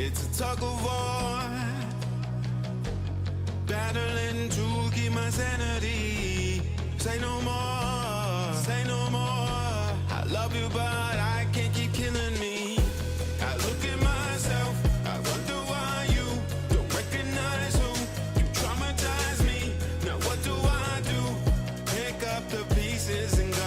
It's a tug of war, battling to keep my sanity. Say no more, say no more. I love you, but I can't keep killing me. I look at myself, I wonder why you don't recognize who you traumatize me. Now what do I do? Pick up the pieces and go.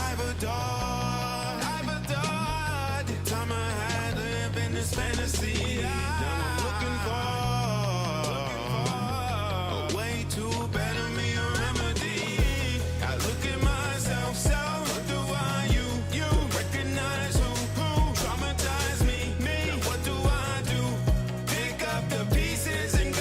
I've adored the time I had lived in this fantasy. Now I'm looking for a way to better me, a remedy. I look at myself, so what do I you recognize who traumatized me? Now what do I do? Pick up the pieces and go.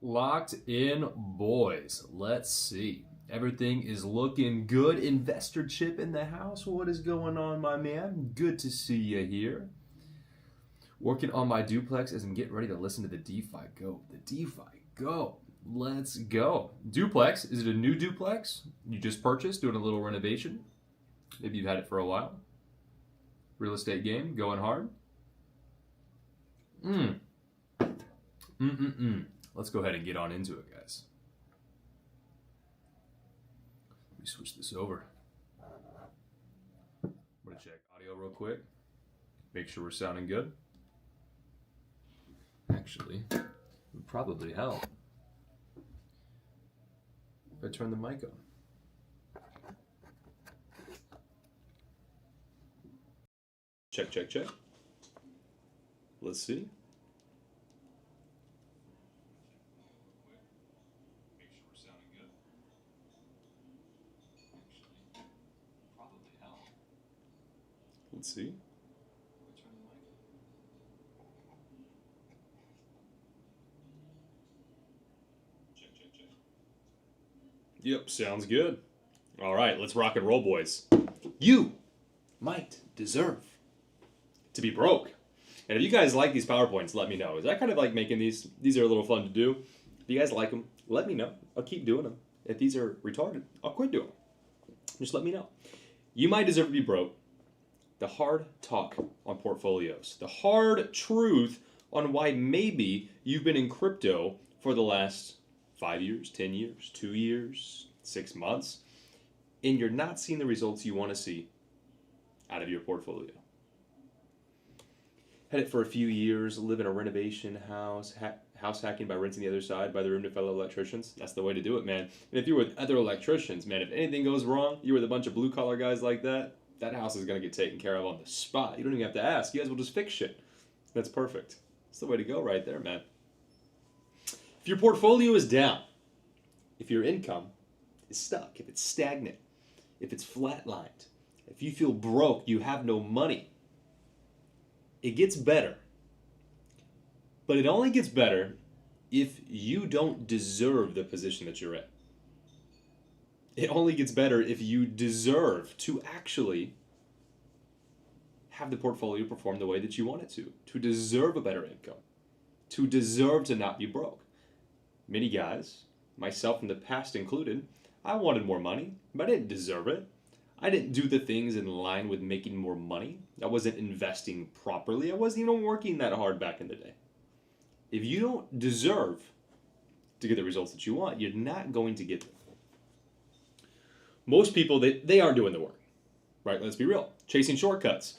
Locked in, boys. Let's see. Everything is looking good. Investor Chip in the house. What is going on, my man? Good to see you here. Working on my duplex as I'm getting ready to listen to the DeFi Go. The DeFi Go. Let's go. Duplex. Is it a new duplex you just purchased, doing a little renovation? Maybe you've had it for a while. Real estate game, going hard. Let's go ahead and get on into it, guys. Let me switch this over. I'm going to check audio real quick. Make sure we're sounding good. Actually, it would probably help if I turn the mic on. Check, check, check. Let's see. Let's see. Check, check, check. Yep, sounds good. All right, let's rock and roll, boys. You might deserve to be broke. And if you guys like these PowerPoints, let me know. Is that kind of like making these? These are a little fun to do. If you guys like them, let me know. I'll keep doing them. If these are retarded, I'll quit doing them. Just let me know. You might deserve to be broke. The hard talk on portfolios. The hard truth on why maybe you've been in crypto for the last 5 years, 10 years, 2 years, 6 months, and you're not seeing the results you want to see out of your portfolio. Had it for a few years, live in a renovation house, house hacking by renting the other side by the room to fellow electricians. That's the way to do it, man. And if you're with other electricians, man, if anything goes wrong, you're with a bunch of blue collar guys like that, that house is going to get taken care of on the spot. You don't even have to ask. You guys will just fix shit. That's perfect. That's the way to go right there, man. If your portfolio is down, if your income is stuck, if it's stagnant, if it's flatlined, if you feel broke, you have no money, it gets better. But it only gets better if you don't deserve the position that you're in. It only gets better if you deserve to actually have the portfolio perform the way that you want it to deserve a better income. to deserve to not be broke. Many guys, myself in the past included, I wanted more money, but I didn't deserve it. I didn't do the things in line with making more money. I wasn't investing properly. I wasn't even working that hard back in the day. If you don't deserve to get the results that you want, you're not going to get them. Most people, they aren't doing the work, right? Let's be real. Chasing shortcuts.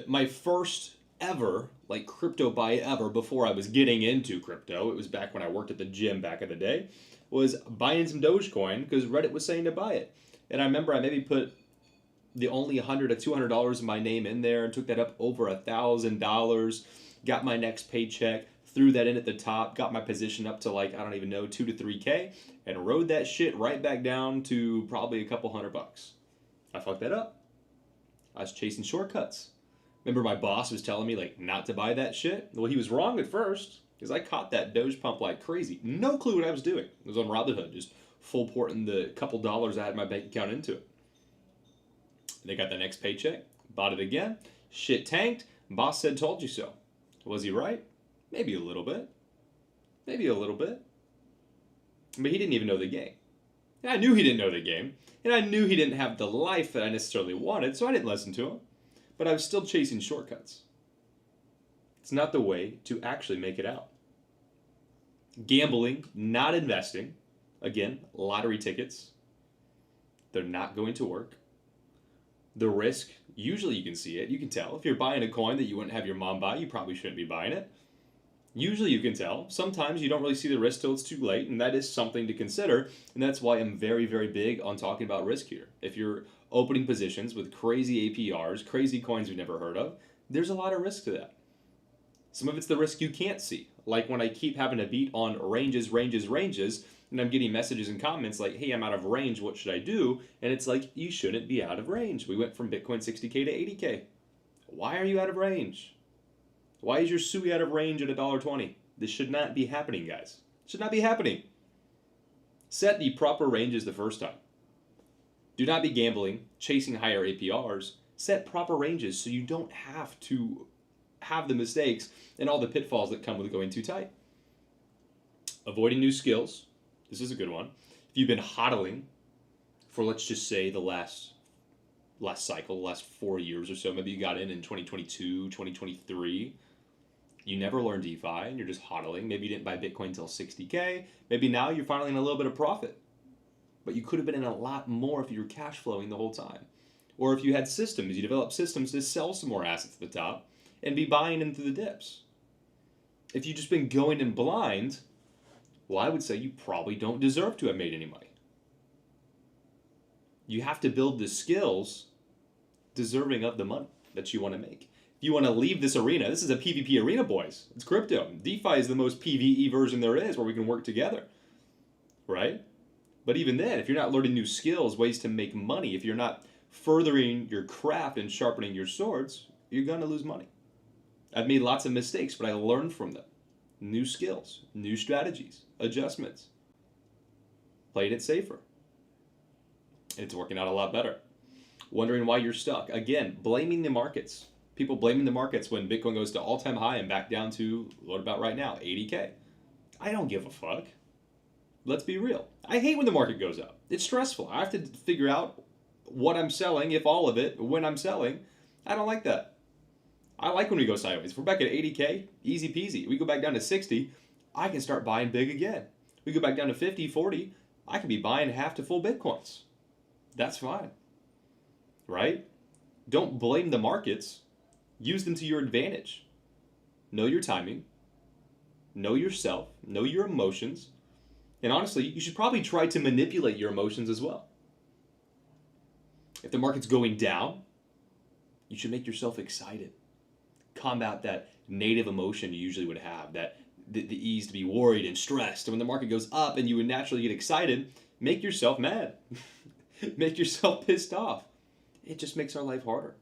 My first ever crypto buy ever before I was getting into crypto, it was back when I worked at the gym back in the day, was buying some Dogecoin because Reddit was saying to buy it. And I remember I maybe put the only $100 to $200 of my name in there and took that up over $1,000, got my next paycheck, threw that in at the top, got my position up to I don't even know, 2 to 3K, and rode that shit right back down to probably a couple $100. I fucked that up. I was chasing shortcuts. Remember my boss was telling me not to buy that shit? Well, he was wrong at first because I caught that Doge pump like crazy. No clue what I was doing. It was on Robinhood, just full porting the couple dollars I had in my bank account into it. They got the next paycheck, bought it again, shit tanked, boss said told you so. Was he right? Maybe a little bit. Maybe a little bit. But he didn't even know the game. And I knew he didn't know the game, and I knew he didn't have the life that I necessarily wanted, so I didn't listen to him. But I was still chasing shortcuts. It's not the way to actually make it out. Gambling, not investing. Again, lottery tickets. They're not going to work. The risk, usually you can see it. You can tell. If you're buying a coin that you wouldn't have your mom buy, you probably shouldn't be buying it. Usually you can tell. Sometimes you don't really see the risk till it's too late, and that is something to consider. And that's why I'm very, very big on talking about risk here. If you're opening positions with crazy APRs, crazy coins you've never heard of, there's a lot of risk to that. Some of it's the risk you can't see. Like when I keep having to beat on ranges, and I'm getting messages and comments like, hey, I'm out of range, what should I do? And it's like, you shouldn't be out of range. We went from Bitcoin 60K to 80K. Why are you out of range? Why is your SUI out of range at $1.20? This should not be happening, guys. It should not be happening. Set the proper ranges the first time. Do not be gambling, chasing higher APRs. Set proper ranges so you don't have to have the mistakes and all the pitfalls that come with going too tight. Avoiding new skills. This is a good one. If you've been hodling for, let's just say, the last cycle, the last 4 years or so, maybe you got in 2022, 2023, you never learned DeFi and you're just hodling. Maybe you didn't buy Bitcoin until 60K. Maybe now you're finally in a little bit of profit. But you could have been in a lot more if you were cash flowing the whole time. Or if you had systems, you developed systems to sell some more assets at the top and be buying into the dips. If you've just been going in blind, well, I would say you probably don't deserve to have made any money. You have to build the skills deserving of the money that you want to make. If you want to leave this arena, this is a PvP arena, boys. It's crypto. DeFi is the most PvE version there is where we can work together, right? But even then, if you're not learning new skills, ways to make money, if you're not furthering your craft and sharpening your swords, you're going to lose money. I've made lots of mistakes, but I learned from them. New skills, new strategies, adjustments. Played it safer. It's working out a lot better. Wondering why you're stuck. Again, blaming the markets. People blaming the markets when Bitcoin goes to all-time high and back down to, what about right now, 80K. I don't give a fuck. Let's be real. I hate when the market goes up. It's stressful. I have to figure out what I'm selling, if all of it, when I'm selling. I don't like that. I like when we go sideways. If we're back at 80K, easy peasy. We go back down to 60, I can start buying big again. We go back down to 50, 40, I can be buying half to full Bitcoins. That's fine. Right? Don't blame the markets. Use them to your advantage. Know your timing. Know yourself. Know your emotions. And honestly, you should probably try to manipulate your emotions as well. If the market's going down, you should make yourself excited. Combat that native emotion you usually would have, that the ease to be worried and stressed. And when the market goes up and you would naturally get excited, make yourself mad. Make yourself pissed off. It just makes our life harder.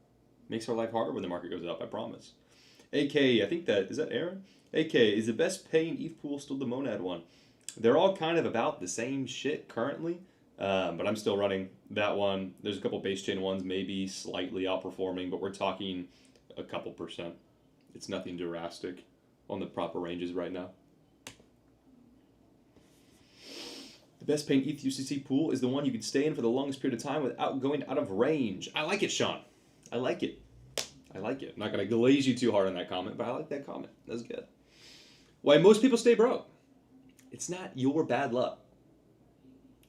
Makes our life harder when the market goes up, I promise. AK, I think is that Aaron? AK, is the best paying ETH pool still the Monad one? They're all kind of about the same shit currently, but I'm still running that one. There's a couple base chain ones maybe slightly outperforming, but we're talking a couple percent. It's nothing drastic. on the proper ranges right now. The best paying ETH UCC pool is the one you can stay in for the longest period of time without going out of range. I like it, Sean. I like it. I like it. I'm not going to glaze you too hard on that comment, but I like that comment. That's good. Why most people stay broke. It's not your bad luck.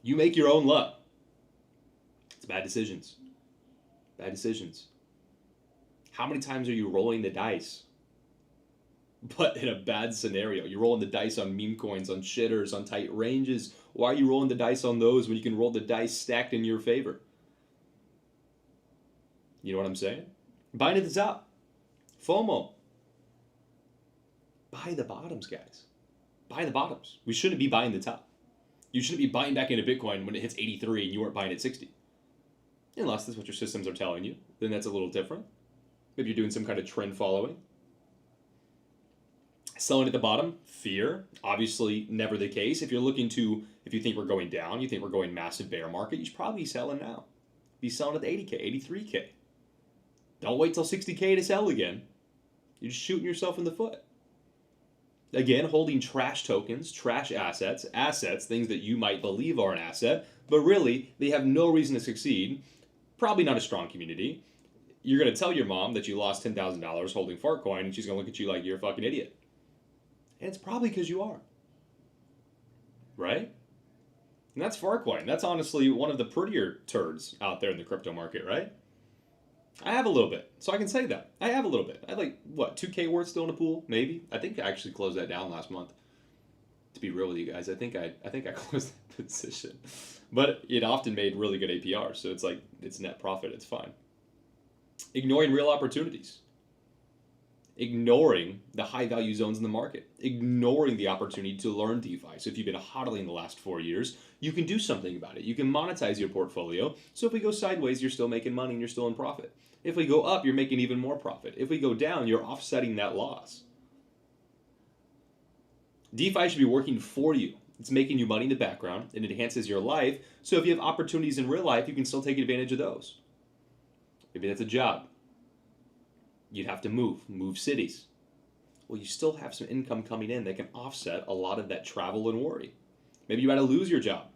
You make your own luck. It's bad decisions. Bad decisions. How many times are you rolling the dice? But in a bad scenario, you're rolling the dice on meme coins, on shitters, on tight ranges. Why are you rolling the dice on those when you can roll the dice stacked in your favor? You know what I'm saying? Buying at the top. FOMO. Buy the bottoms, guys. Buy the bottoms. We shouldn't be buying the top. You shouldn't be buying back into Bitcoin when it hits 83 and you weren't buying at 60. Unless that's what your systems are telling you. Then that's a little different. Maybe you're doing some kind of trend following. Selling at the bottom, fear. Obviously, never the case. If you think we're going down, you think we're going massive bear market, you should probably be selling now. Be selling at the 80K, 83K. Don't wait till 60K to sell again. You're just shooting yourself in the foot. Again, holding trash tokens, trash assets, things that you might believe are an asset, but really, they have no reason to succeed. Probably not a strong community. You're going to tell your mom that you lost $10,000 holding Fartcoin, and she's going to look at you like you're a fucking idiot. And it's probably because you are. Right? And that's Fartcoin. That's honestly one of the prettier turds out there in the crypto market, right? I have a little bit, so I can say that. I have a little bit. I have 2K worth still in the pool, maybe. I think I actually closed that down last month. To be real with you guys, I think I closed that position. But it often made really good APR, so it's net profit, it's fine. Ignoring real opportunities. Ignoring the high value zones in the market. Ignoring the opportunity to learn DeFi. So if you've been hodling the last 4 years, you can do something about it. You can monetize your portfolio. So if we go sideways, you're still making money and you're still in profit. If we go up, you're making even more profit. If we go down, you're offsetting that loss. DeFi should be working for you. It's making you money in the background. It enhances your life. So if you have opportunities in real life, you can still take advantage of those. Maybe that's a job. You'd have to move cities. Well, you still have some income coming in that can offset a lot of that travel and worry. Maybe you had to lose your job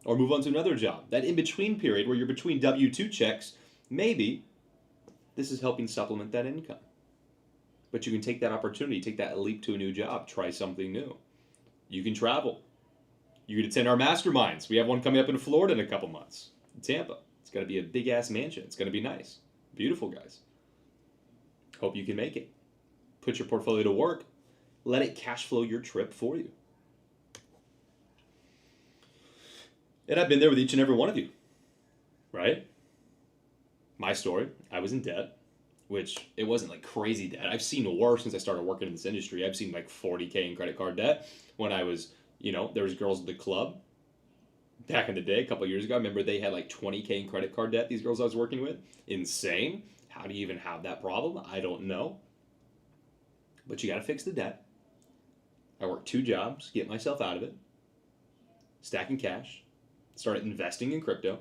or move on to another job. That in-between period where you're between W-2 checks, maybe this is helping supplement that income. But you can take that opportunity, take that leap to a new job, try something new. You can travel. You can attend our masterminds. We have one coming up in Florida in a couple months, in Tampa. It's going to be a big-ass mansion. It's going to be nice. Beautiful, guys. Hope you can make it. Put your portfolio to work. Let it cash flow your trip for you. And I've been there with each and every one of you, right? My story, I was in debt, which it wasn't crazy debt. I've seen worse since I started working in this industry. I've seen $40K in credit card debt when I was, there was girls at the club back in the day, a couple of years ago. I remember they had $20K in credit card debt, these girls I was working with. Insane. How do you even have that problem? I don't know. But you got to fix the debt. I worked 2 jobs, get myself out of it, stacking cash, started investing in crypto.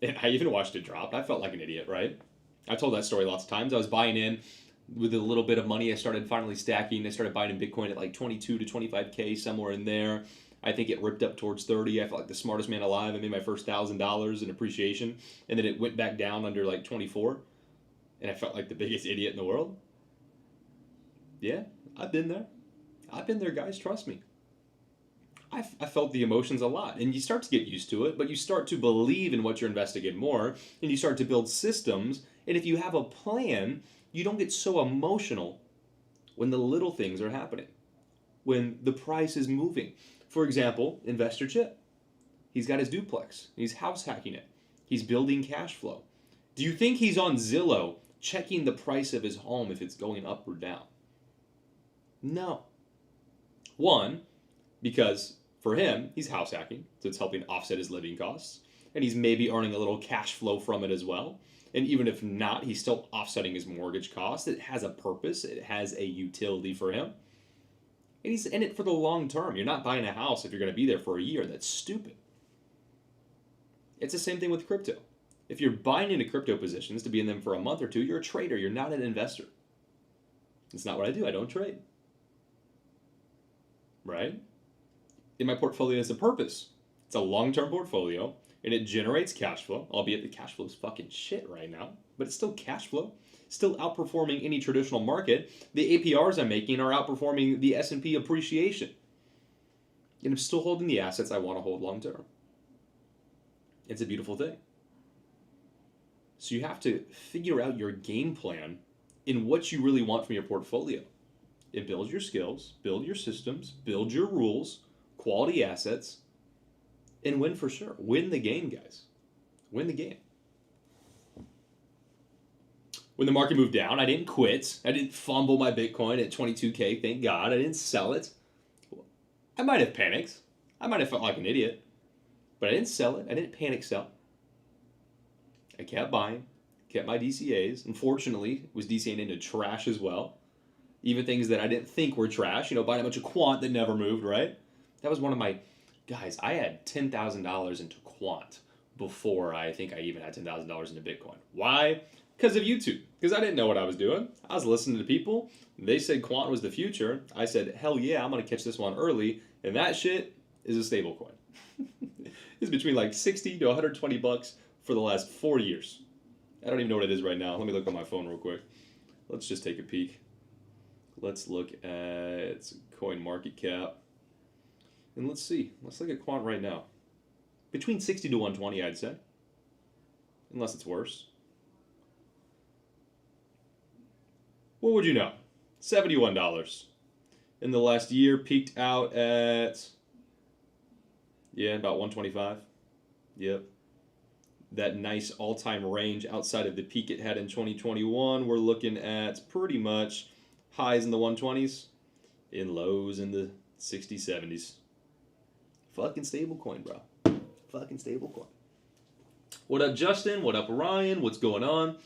And I even watched it drop. I felt like an idiot, right? I've told that story lots of times. I was buying in with a little bit of money. I started finally stacking. I started buying in Bitcoin at 22 to 25K, somewhere in there. I think it ripped up towards 30. I felt like the smartest man alive. I made my first $1,000 in appreciation. And then it went back down under 24. And I felt like the biggest idiot in the world. Yeah, I've been there. I've been there, guys. Trust me. I felt the emotions a lot. And you start to get used to it, but you start to believe in what you're investing in more. And you start to build systems. And if you have a plan, you don't get so emotional when the little things are happening. When the price is moving. For example, Investor Chip. He's got his duplex. He's house hacking it. He's building cash flow. Do you think he's on Zillow checking the price of his home if it's going up or down? No. One, because for him, he's house hacking, so it's helping offset his living costs. And he's maybe earning a little cash flow from it as well. And even if not, he's still offsetting his mortgage costs. It has a purpose. It has a utility for him. And he's in it for the long term. You're not buying a house if you're going to be there for a year. That's stupid. It's the same thing with crypto. If you're buying into crypto positions to be in them for a month or two, you're a trader. You're not an investor. It's not what I do. I don't trade. Right? In my portfolio has a purpose. It's a long-term portfolio, and it generates cash flow, albeit the cash flow is fucking shit right now, but it's still cash flow, still outperforming any traditional market. The APRs I'm making are outperforming the S&P appreciation. And I'm still holding the assets I want to hold long-term. It's a beautiful thing. So you have to figure out your game plan in what you really want from your portfolio. It builds your skills, build your systems, build your rules, quality assets, and win for sure. Win the game, guys. Win the game. When the market moved down, I didn't quit. I didn't fumble my Bitcoin at 22K, thank God. I didn't sell it. I might have panicked. I might have felt like an idiot. But I didn't sell it. I didn't panic sell. I kept buying, kept my DCAs. Unfortunately, was DCAing into trash as well. Even things that I didn't think were trash. Buying a bunch of quant that never moved, right? That was one of my... Guys, I had $10,000 into quant before I think I even had $10,000 into Bitcoin. Why? Because of YouTube. Because I didn't know what I was doing. I was listening to people. They said quant was the future. I said, hell yeah, I'm going to catch this one early. And that shit is a stable coin. It's between like 60 to 120 bucks for the last 4 years. I don't even know what it is right now. Let me look on my phone real quick. Let's just take a peek. Let's look at coin market cap. And let's see. Let's look at quant right now. Between 60 to 120, I'd say. Unless it's worse. What would you know? $71. In the last year, peaked out at... Yeah, about 125. Yep. That nice all-time range outside of the peak it had in 2021. We're looking at pretty much highs in the 120s and lows in the 60s, 70s. Fucking stablecoin, bro. Fucking stablecoin. What up, Justin? What up, Ryan? What's going on?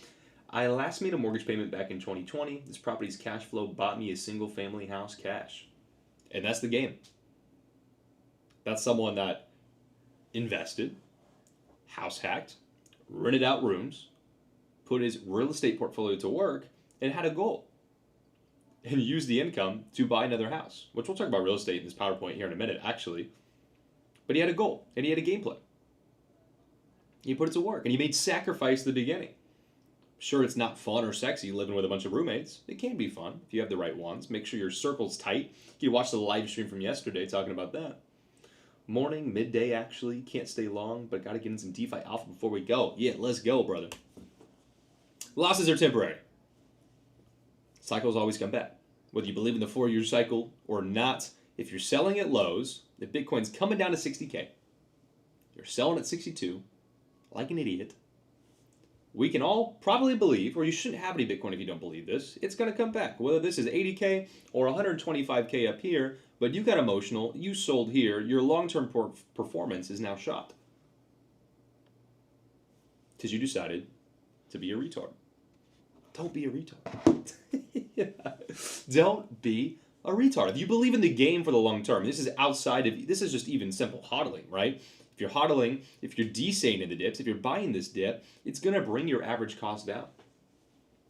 I last made a mortgage payment back in 2020. This property's cash flow bought me a single-family house cash. And that's the game. That's someone that invested, house hacked, rented out rooms, put his real estate portfolio to work, and had a goal. And used the income to buy another house. Which we'll talk about real estate in this PowerPoint here in a minute, actually. But he had a goal, and he had a game plan. He put it to work, and he made sacrifice at the beginning. Sure, it's not fun or sexy living with a bunch of roommates. It can be fun if you have the right ones. Make sure your circle's tight. You can watch the live stream from yesterday talking about that. Morning, midday, actually. Can't stay long, but got to get in some DeFi Alpha before we go. Yeah, let's go, brother. Losses are temporary. Cycles always come back. Whether you believe in the 4-year cycle or not, if you're selling at lows, if Bitcoin's coming down to 60K, you're selling at 62, like an idiot, we can all probably believe, or you shouldn't have any Bitcoin if you don't believe this, it's going to come back. Whether this is 80K or 125K up here, but you got emotional, you sold here, your long-term performance is now shot. Because you decided to be a retard. Don't be a retard. Yeah. Don't be a retard. If you believe in the game for the long term, this is outside of, this is just even simple hodling, right? If you're hodling, if you're DCAing in the dips, if you're buying this dip, it's going to bring your average cost down.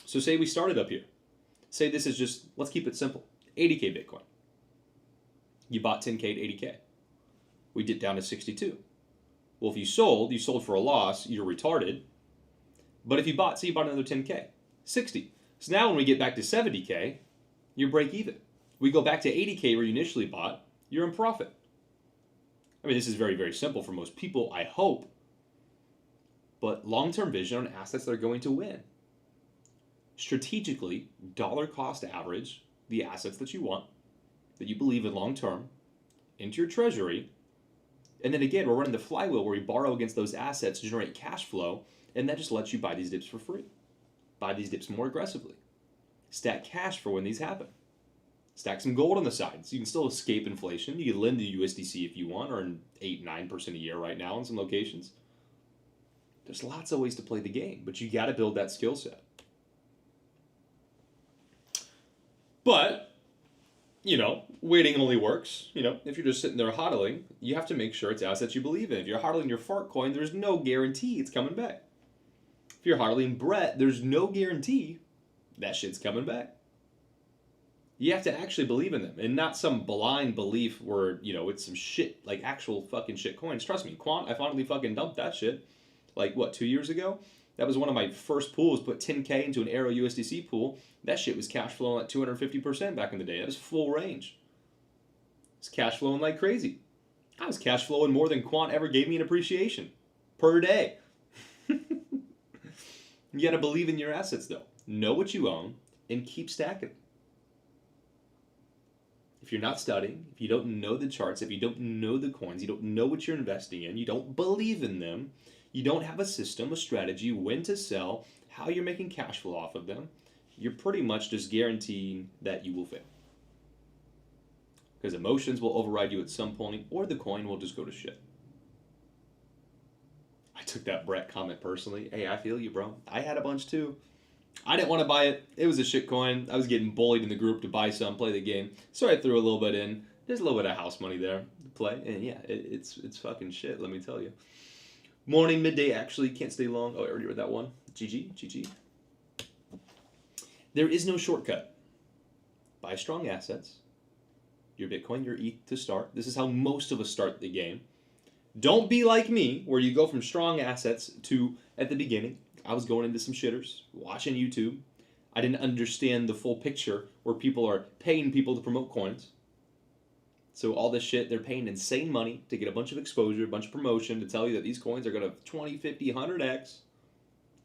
So say we started up here. Say this is just, let's keep it simple, 80K Bitcoin. You bought 10K to 80K. We dipped down to 62. Well, if you sold for a loss, you're retarded. But if you bought, say you bought another 10K, 60. So now when we get back to 70K, you're break even. We go back to 80K where you initially bought, you're in profit. I mean, this is very, very simple for most people, I hope. But long-term vision on assets that are going to win. Strategically, dollar cost average the assets that you want, that you believe in long-term, into your treasury. And then again, we're running the flywheel where we borrow against those assets to generate cash flow, and that just lets you buy these dips for free. Buy these dips more aggressively. Stack cash for when these happen. Stack some gold on the side so you can still escape inflation. You can lend to USDC if you want, earn 8-9% a year right now in some locations. There's lots of ways to play the game, but you got to build that skill set. But, waiting only works. If you're just sitting there hodling, you have to make sure it's assets you believe in. If you're hodling your fart coin, there's no guarantee it's coming back. If you're hodling Brett, there's no guarantee that shit's coming back. You have to actually believe in them and not some blind belief where, it's some shit, like actual fucking shit coins. Trust me, Quant, I finally fucking dumped that shit. Like, 2 years ago? That was one of my first pools, put 10K into an Arrow USDC pool. That shit was cash flowing at 250% back in the day. That was full range. It's cash flowing like crazy. I was cash flowing more than Quant ever gave me in appreciation per day. You gotta believe in your assets though. Know what you own and keep stacking. If you're not studying, if you don't know the charts, if you don't know the coins, you don't know what you're investing in, you don't believe in them, you don't have a system, a strategy, when to sell, how you're making cash flow off of them, you're pretty much just guaranteeing that you will fail. Because emotions will override you at some point, or the coin will just go to shit. I took that Brett comment personally. Hey, I feel you, bro. I had a bunch too. I didn't want to buy it. It was a shit coin. I was getting bullied in the group to buy some, play the game. So I threw a little bit in. There's a little bit of house money there to play. And yeah, it's fucking shit, let me tell you. Morning, midday, actually, can't stay long. Oh, I already read that one. GG. There is no shortcut. Buy strong assets. Your Bitcoin, your ETH to start. This is how most of us start the game. Don't be like me, where you go from strong assets to, at the beginning, I was going into some shitters, watching YouTube. I didn't understand the full picture where people are paying people to promote coins. So all this shit, they're paying insane money to get a bunch of exposure, a bunch of promotion to tell you that these coins are going to 20, 50, 100x.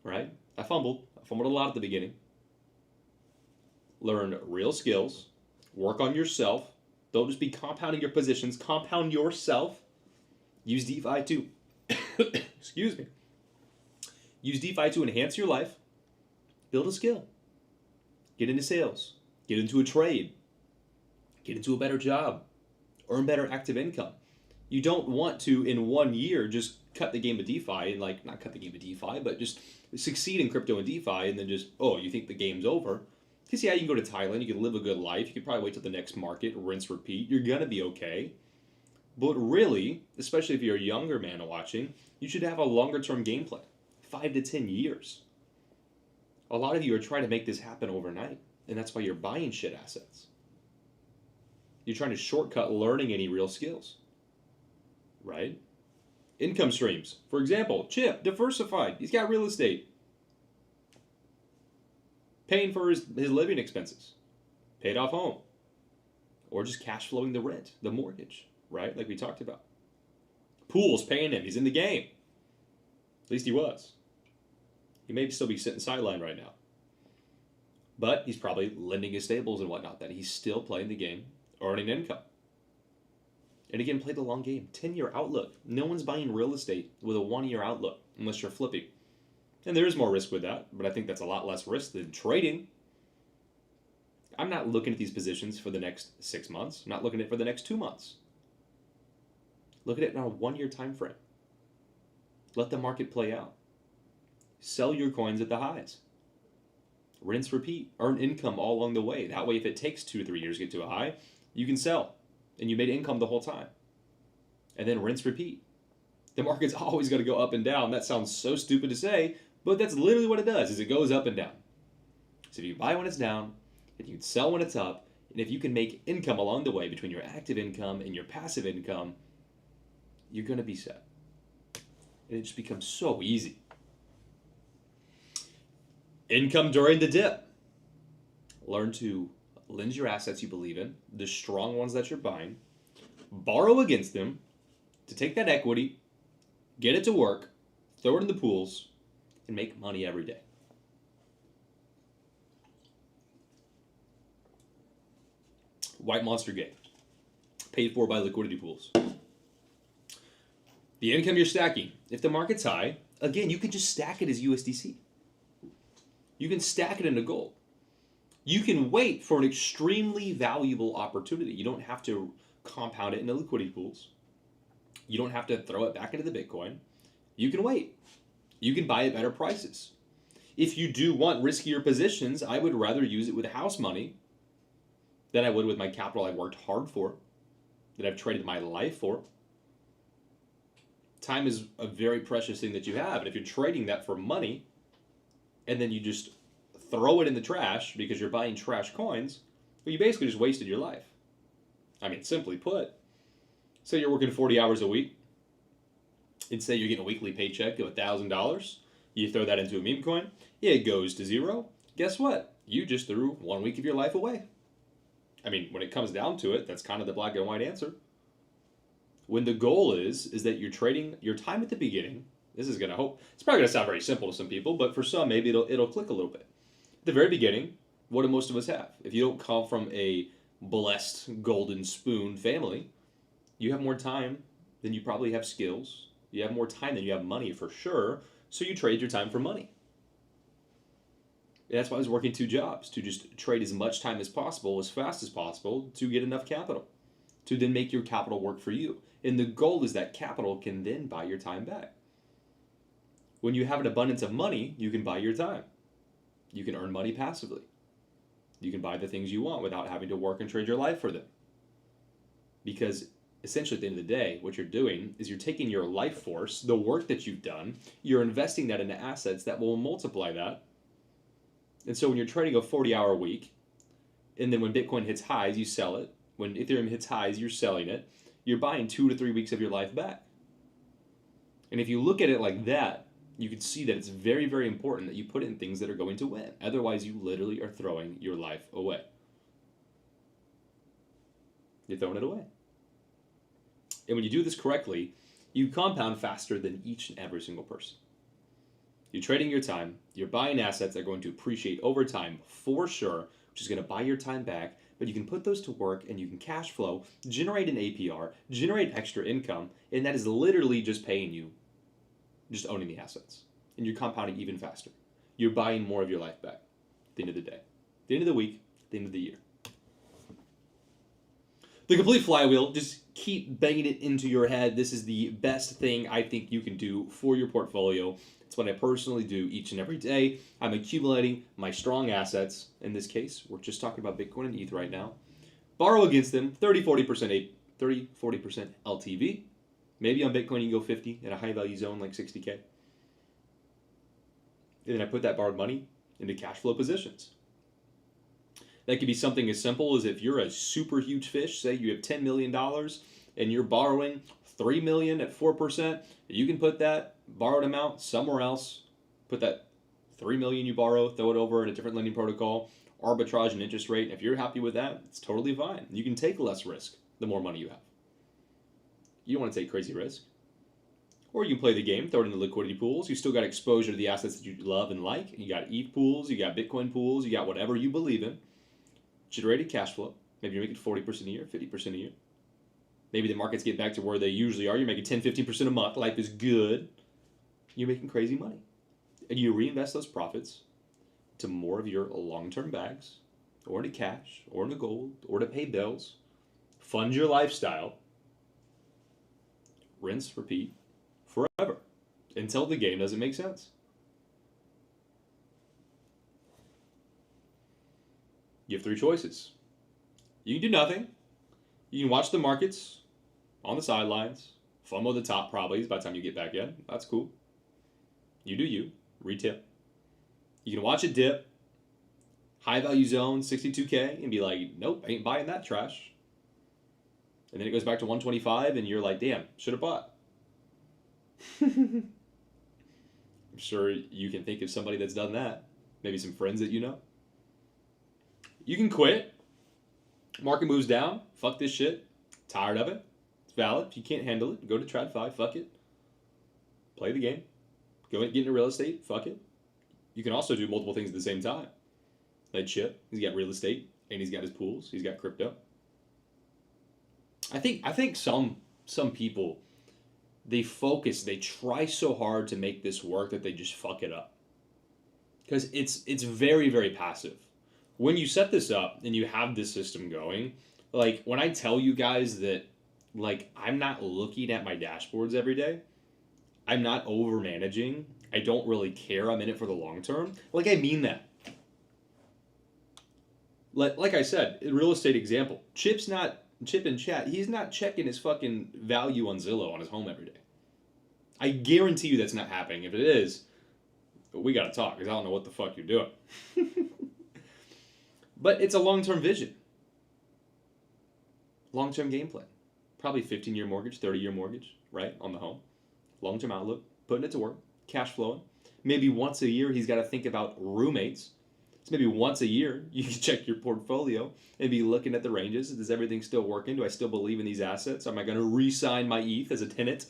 Right? I fumbled a lot at the beginning. Learn real skills. Work on yourself. Don't just be compounding your positions. Compound yourself. Use DeFi to, excuse me. Use DeFi to enhance your life. Build a skill. Get into sales. Get into a trade. Get into a better job. Earn better active income. You don't want to, in 1 year, just cut the game of DeFi and not cut the game of DeFi, but just succeed in crypto and DeFi and then just, you think the game's over. Because yeah, you can go to Thailand, you can live a good life, you can probably wait till the next market, rinse, repeat, you're gonna be okay. But really, especially if you're a younger man watching, you should have a longer term game plan, 5 to 10 years. A lot of you are trying to make this happen overnight, and that's why you're buying shit assets. You're trying to shortcut learning any real skills, right? Income streams. For example, Chip, diversified. He's got real estate. Paying for his living expenses. Paid off home. Or just cash flowing the rent, the mortgage, right? Like we talked about. Pool's paying him. He's in the game. At least he was. He may still be sitting sideline right now. But he's probably lending his stables and whatnot, that he's still playing the game, earning income. And again, play the long game. 10-year outlook. No one's buying real estate with a 1-year outlook unless you're flipping. And there is more risk with that, but I think that's a lot less risk than trading. I'm not looking at these positions for the next 6 months. I'm not looking at it for the next 2 months. Look at it in a 1-year time frame. Let the market play out. Sell your coins at the highs. Rinse, repeat. Earn income all along the way. That way, if it takes 2 or 3 years to get to a high, you can sell. And you made income the whole time. And then rinse, repeat. The market's always going to go up and down. That sounds so stupid to say, but that's literally what it does, is it goes up and down. So if you buy when it's down, and you can sell when it's up, and if you can make income along the way between your active income and your passive income, you're going to be set. And it just becomes so easy. Income during the dip. Learn to lend your assets you believe in, the strong ones that you're buying, borrow against them to take that equity, get it to work, throw it in the pools, and make money every day. White Monster game. Paid for by liquidity pools. The income you're stacking. If the market's high, again, you can just stack it as USDC. You can stack it into gold. You can wait for an extremely valuable opportunity. You don't have to compound it into liquidity pools. You don't have to throw it back into the Bitcoin. You can wait. You can buy at better prices. If you do want riskier positions, I would rather use it with house money than I would with my capital I worked hard for, that I've traded my life for. Time is a very precious thing that you have. And if you're trading that for money, and then you just throw it in the trash because you're buying trash coins, Well, you basically just wasted your life. I mean, simply put, say you're working 40 hours a week, and say you're getting a weekly paycheck of $1,000. You throw that into a meme coin, it goes to zero. Guess what? You just threw 1 week of your life away. I mean, when it comes down to it, that's kind of the black and white answer. When the goal is that you're trading your time at the beginning. This is it's probably gonna sound very simple to some people, but for some maybe it'll click a little bit. At the very beginning, what do most of us have? If you don't come from a blessed golden spoon family, you have more time than you probably have skills. You have more time than you have money for sure. So you trade your time for money. And that's why I was working 2 jobs, to just trade as much time as possible, as fast as possible, to get enough capital, to then make your capital work for you. And the goal is that capital can then buy your time back. When you have an abundance of money, you can buy your time. You can earn money passively. You can buy the things you want without having to work and trade your life for them. Because essentially at the end of the day, what you're doing is you're taking your life force, the work that you've done, you're investing that into assets that will multiply that. And so when you're trading a 40-hour week, and then when Bitcoin hits highs, you sell it. When Ethereum hits highs, you're selling it. You're buying 2 to 3 weeks of your life back. And if you look at it like that, you can see that it's very, very important that you put in things that are going to win. Otherwise, you literally are throwing your life away. You're throwing it away. And when you do this correctly, you compound faster than each and every single person. You're trading your time. You're buying assets that are going to appreciate over time for sure, which is going to buy your time back. But you can put those to work and you can cash flow, generate an APR, generate extra income, and that is literally just paying you, just owning the assets. And you're compounding even faster. You're buying more of your life back at the end of the day, at the end of the week, at the end of the year. The complete flywheel, just keep banging it into your head. This is the best thing I think you can do for your portfolio. It's what I personally do each and every day. I'm accumulating my strong assets. In this case, we're just talking about Bitcoin and ETH right now. Borrow against them, 30-40% LTV. Maybe on Bitcoin you can go 50 in a high value zone like 60K. And then I put that borrowed money into cash flow positions. That could be something as simple as if you're a super huge fish, say you have $10 million and you're borrowing $3 million at 4%, you can put that borrowed amount somewhere else, put that $3 million you borrow, throw it over in a different lending protocol, arbitrage and interest rate. If you're happy with that, it's totally fine. You can take less risk the more money you have. You don't want to take crazy risk. Or you can play the game, throw it in the liquidity pools. You still got exposure to the assets that you love and like. You got ETH pools, you got Bitcoin pools, you got whatever you believe in. Generated cash flow. Maybe you're making 40% a year, 50% a year. Maybe the markets get back to where they usually are. You're making 10-15% a month. Life is good. You're making crazy money. And you reinvest those profits to more of your long-term bags, or into cash, or into gold, or to pay bills. Fund your lifestyle. Rinse, repeat, forever. Until the game doesn't make sense. You have 3 choices. You can do nothing. You can watch the markets on the sidelines. FOMO the top probably by the time you get back in. That's cool. You do you. Retail. You can watch it dip. High value zone, 62K, and be like, nope, I ain't buying that trash. And then it goes back to 125 and you're like, damn, should have bought. I'm sure you can think of somebody that's done that. Maybe some friends that you know. You can quit. Market moves down. Fuck this shit. Tired of it. It's valid. If you can't handle it, go to TradFi. Fuck it. Play the game. Go and get into real estate. Fuck it. You can also do multiple things at the same time. Like Chip, he's got real estate and he's got his pools. He's got crypto. I think some people, they try so hard to make this work that they just fuck it up. Because it's very, very passive. When you set this up and you have this system going, like when I tell you guys that like I'm not looking at my dashboards every day, I'm not over managing, I don't really care, I'm in it for the long term, like I mean that. Like I said, real estate example, Chip in chat, he's not checking his fucking value on Zillow on his home every day. I guarantee you that's not happening. If it is, we gotta talk, because I don't know what the fuck you're doing. But it's a long-term vision. long-term game plan. Probably 15-year mortgage, 30-year mortgage, right, on the home. Long-term outlook, putting it to work, cash flowing. Maybe once a year he's got to think about roommates. So maybe once a year you can check your portfolio and be looking at the ranges. Is everything still working? Do I still believe in these assets? Am I going to re-sign my ETH as a tenant?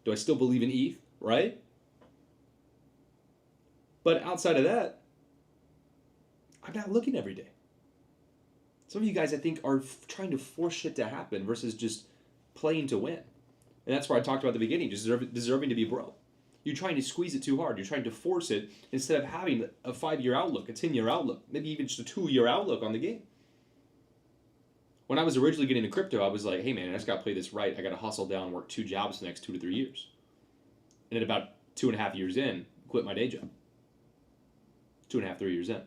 Do I still believe in ETH, right? But outside of that, I'm not looking every day. Some of you guys, I think, are trying to force shit to happen versus just playing to win. And that's where I talked about at the beginning, deserving to be broke. You're trying to squeeze it too hard. You're trying to force it instead of having a 5-year outlook, a 10-year outlook, maybe even just a 2-year outlook on the game. When I was originally getting into crypto, I was like, hey man, I just got to play this right. I got to hustle down and work 2 jobs the next 2 to 3 years. And at about 2.5 years in, quit my day job. 2.5, 3 years in.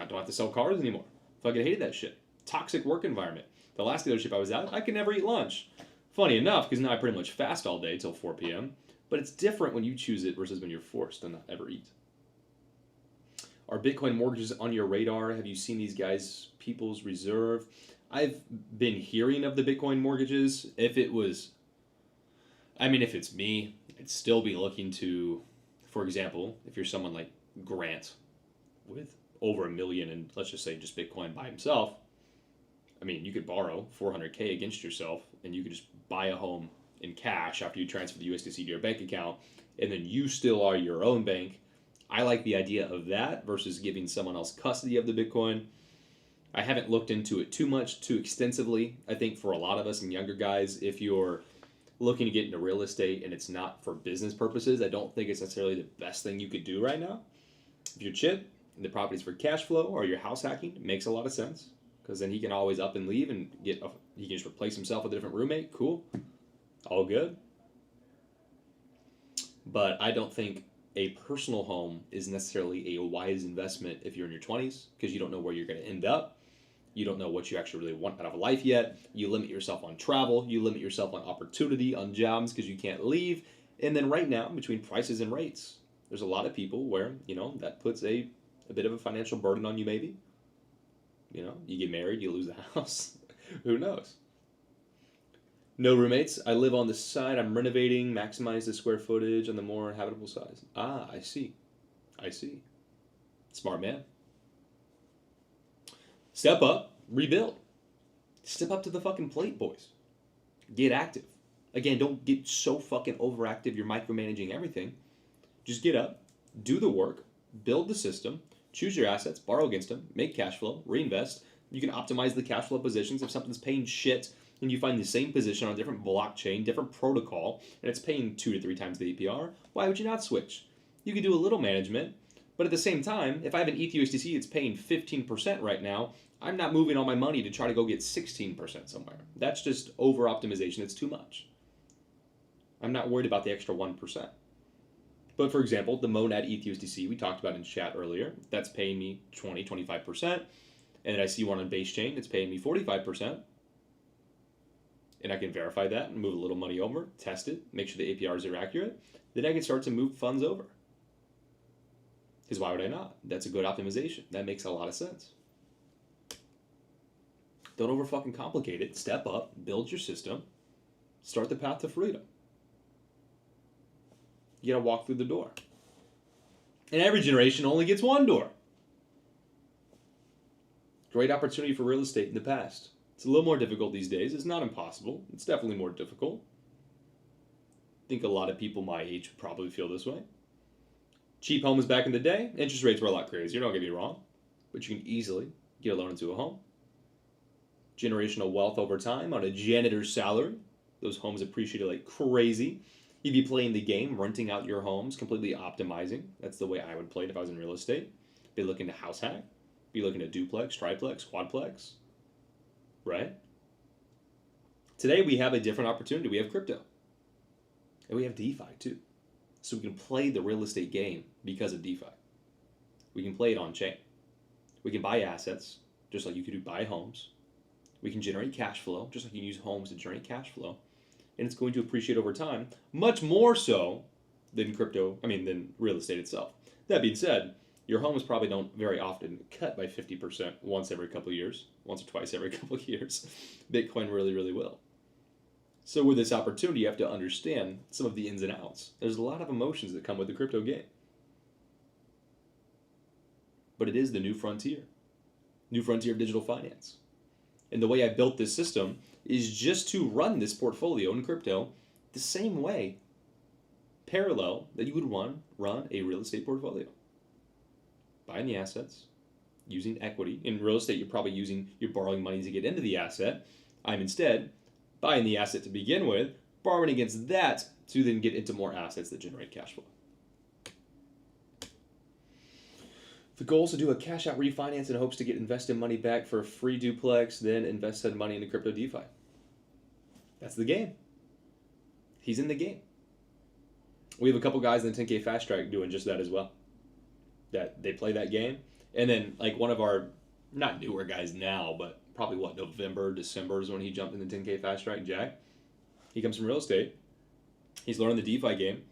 I don't have to sell cars anymore. Fucking hated that shit. Toxic work environment. The last dealership I was at, I could never eat lunch. Funny enough, because now I pretty much fast all day till 4 p.m. But it's different when you choose it versus when you're forced to not ever eat. Are Bitcoin mortgages on your radar? Have you seen these guys, People's Reserve? I've been hearing of the Bitcoin mortgages. If it's me, I'd still be looking to, for example, if you're someone like Grant with over $1 million and let's just say just Bitcoin by himself, I mean, you could borrow $400K against yourself and you could just buy a home in cash after you transfer the USDC to your bank account, and then you still are your own bank. I like the idea of that versus giving someone else custody of the Bitcoin. I haven't looked into it too extensively. I think for a lot of us and younger guys, if you're looking to get into real estate and it's not for business purposes, I don't think it's necessarily the best thing you could do right now. If you're chip and the property's for cash flow or you're house hacking, it makes a lot of sense because then he can always up and leave and he can just replace himself with a different roommate. Cool. All good. But I don't think a personal home is necessarily a wise investment if you're in your 20s because you don't know where you're going to end up. You don't know what you actually really want out of life yet. You limit yourself on travel. You limit yourself on opportunity, on jobs because you can't leave. And then right now, between prices and rates, there's a lot of people where, that puts a bit of a financial burden on you maybe. You get married, you lose the house. Who knows? No roommates. I live on the side. I'm renovating, maximize the square footage on the more habitable size. Ah, I see. Smart man. Step up, rebuild. Step up to the fucking plate, boys. Get active. Again, don't get so fucking overactive you're micromanaging everything. Just get up, do the work, build the system, choose your assets, borrow against them, make cash flow, reinvest. You can optimize the cash flow positions. If something's paying shit and you find the same position on a different blockchain, different protocol, and it's paying 2 to 3 times the APR, why would you not switch? You can do a little management, but at the same time, if I have an ETH USDC that's paying 15% right now, I'm not moving all my money to try to go get 16% somewhere. That's just over optimization. It's too much. I'm not worried about the extra 1%. But for example, the Monad ETH USDC we talked about in chat earlier, that's paying me 20, 25%. And then I see one on base chain that's paying me 45%. And I can verify that and move a little money over, test it, make sure the APRs are accurate. Then I can start to move funds over. Because why would I not? That's a good optimization. That makes a lot of sense. Don't over fucking complicate it. Step up, build your system, start the path to freedom. You gotta walk through the door. And every generation only gets one door. Great opportunity for real estate in the past. It's a little more difficult these days. It's not impossible. It's definitely more difficult. I think a lot of people my age would probably feel this way. Cheap homes back in the day, interest rates were a lot crazier, don't get me wrong. But you can easily get a loan into a home. Generational wealth over time on a janitor's salary. Those homes appreciated like crazy. You'd be playing the game, renting out your homes, completely optimizing. That's the way I would play it if I was in real estate. Be looking to house hack. Be looking to duplex, triplex, quadplex. Right? Today we have a different opportunity. We have crypto. And we have DeFi too. So we can play the real estate game because of DeFi. We can play it on chain. We can buy assets, just like you could do buy homes. We can generate cash flow, just like you can use homes to generate cash flow. And it's going to appreciate over time, much more so than than real estate itself. That being said, Your homes probably don't very often cut by 50% once every couple of years, once or twice every couple of years. Bitcoin really, really will. So with this opportunity, you have to understand some of the ins and outs. There's a lot of emotions that come with the crypto game. But it is the new frontier of digital finance. And the way I built this system is just to run this portfolio in crypto the same way, parallel, that you would run a real estate portfolio. Buying the assets, using equity. In real estate, you're borrowing money to get into the asset. I'm instead buying the asset to begin with, borrowing against that to then get into more assets that generate cash flow. The goal is to do a cash out refinance in hopes to get invested money back for a free duplex, then invest that money into crypto DeFi. That's the game. He's in the game. We have a couple guys in the 10K Fast Track doing just that as well. That they play that game. And then like one of our, not newer guys now, but probably November, December is when he jumped in the 10K Fast Track, Jack. He comes from real estate. He's learning the DeFi game.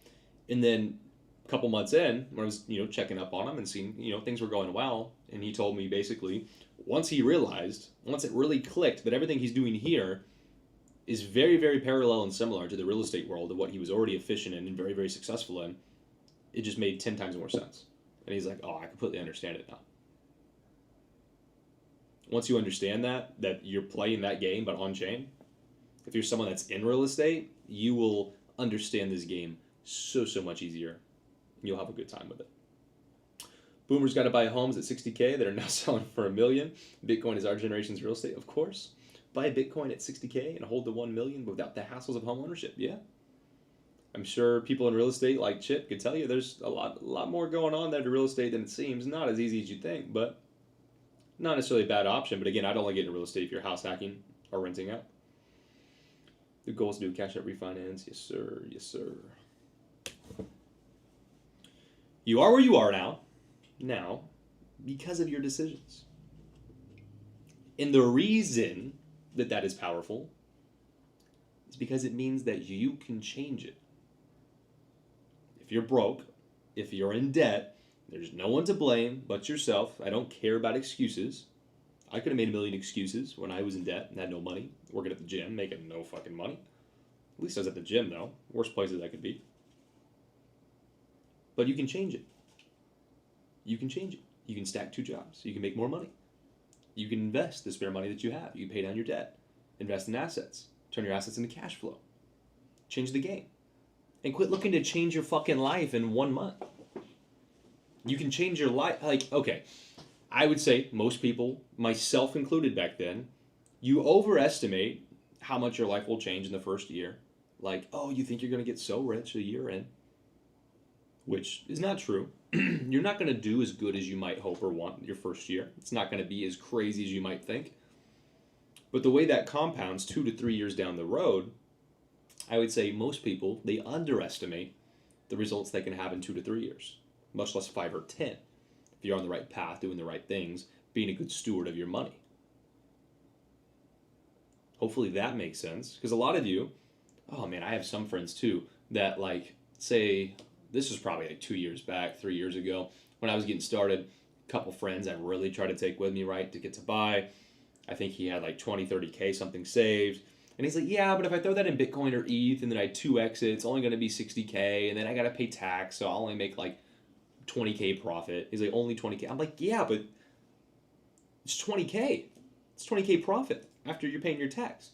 And then a couple months in, when I was, checking up on him and seeing, things were going well, and he told me basically, once it really clicked that everything he's doing here is very, very parallel and similar to the real estate world of what he was already efficient in and very, very successful in, it just made 10 times more sense. And he's like, oh, I completely understand it now. Once you understand that you're playing that game but on-chain, if you're someone that's in real estate, you will understand this game so much easier. And you'll have a good time with it. Boomers got to buy homes at $60K that are now selling for $1 million. Bitcoin is our generation's real estate, of course. Buy a Bitcoin at $60K and hold the $1 million without the hassles of home ownership. Yeah. I'm sure people in real estate like Chip could tell you there's a lot more going on there to real estate than it seems. Not as easy as you think, but not necessarily a bad option. But again, I'd only get into real estate if you're house hacking or renting out. The goal is to do a cash out refinance. Yes, sir. Yes, sir. You are where you are now because of your decisions. And the reason that is powerful is because it means that you can change it. If you're broke, if you're in debt, there's no one to blame but yourself. I don't care about excuses. I could have made 1 million excuses when I was in debt and had no money, working at the gym, making no fucking money. At least I was at the gym, though. Worst places I could be. But you can change it. You can change it. You can stack 2 jobs. You can make more money. You can invest the spare money that you have. You can pay down your debt. Invest in assets. Turn your assets into cash flow. Change the game. And quit looking to change your fucking life in 1 month. You can change your life. Okay, I would say most people, myself included back then, you overestimate how much your life will change in the first year. Like, oh, you think you're going to get so rich a year in. Which is not true. You're not going to do as good as you might hope or want your first year. It's not going to be as crazy as you might think. But the way that compounds 2 to 3 years down the road, I would say most people, they underestimate the results they can have in 2 to 3 years, much less 5 or 10. If you're on the right path, doing the right things, being a good steward of your money. Hopefully that makes sense. Because a lot of you, oh man, I have some friends too that say, this was probably 2 years back, 3 years ago, when I was getting started, a couple friends I really tried to take with me, right, to get to buy. I think he had 20, 30K something saved. And he's like, yeah, but if I throw that in Bitcoin or ETH and then I 2x it, it's only going to be 60K and then I got to pay tax, so I'll only make 20K profit. He's like, only 20K. I'm like, yeah, but it's 20K. It's 20K profit after you're paying your tax.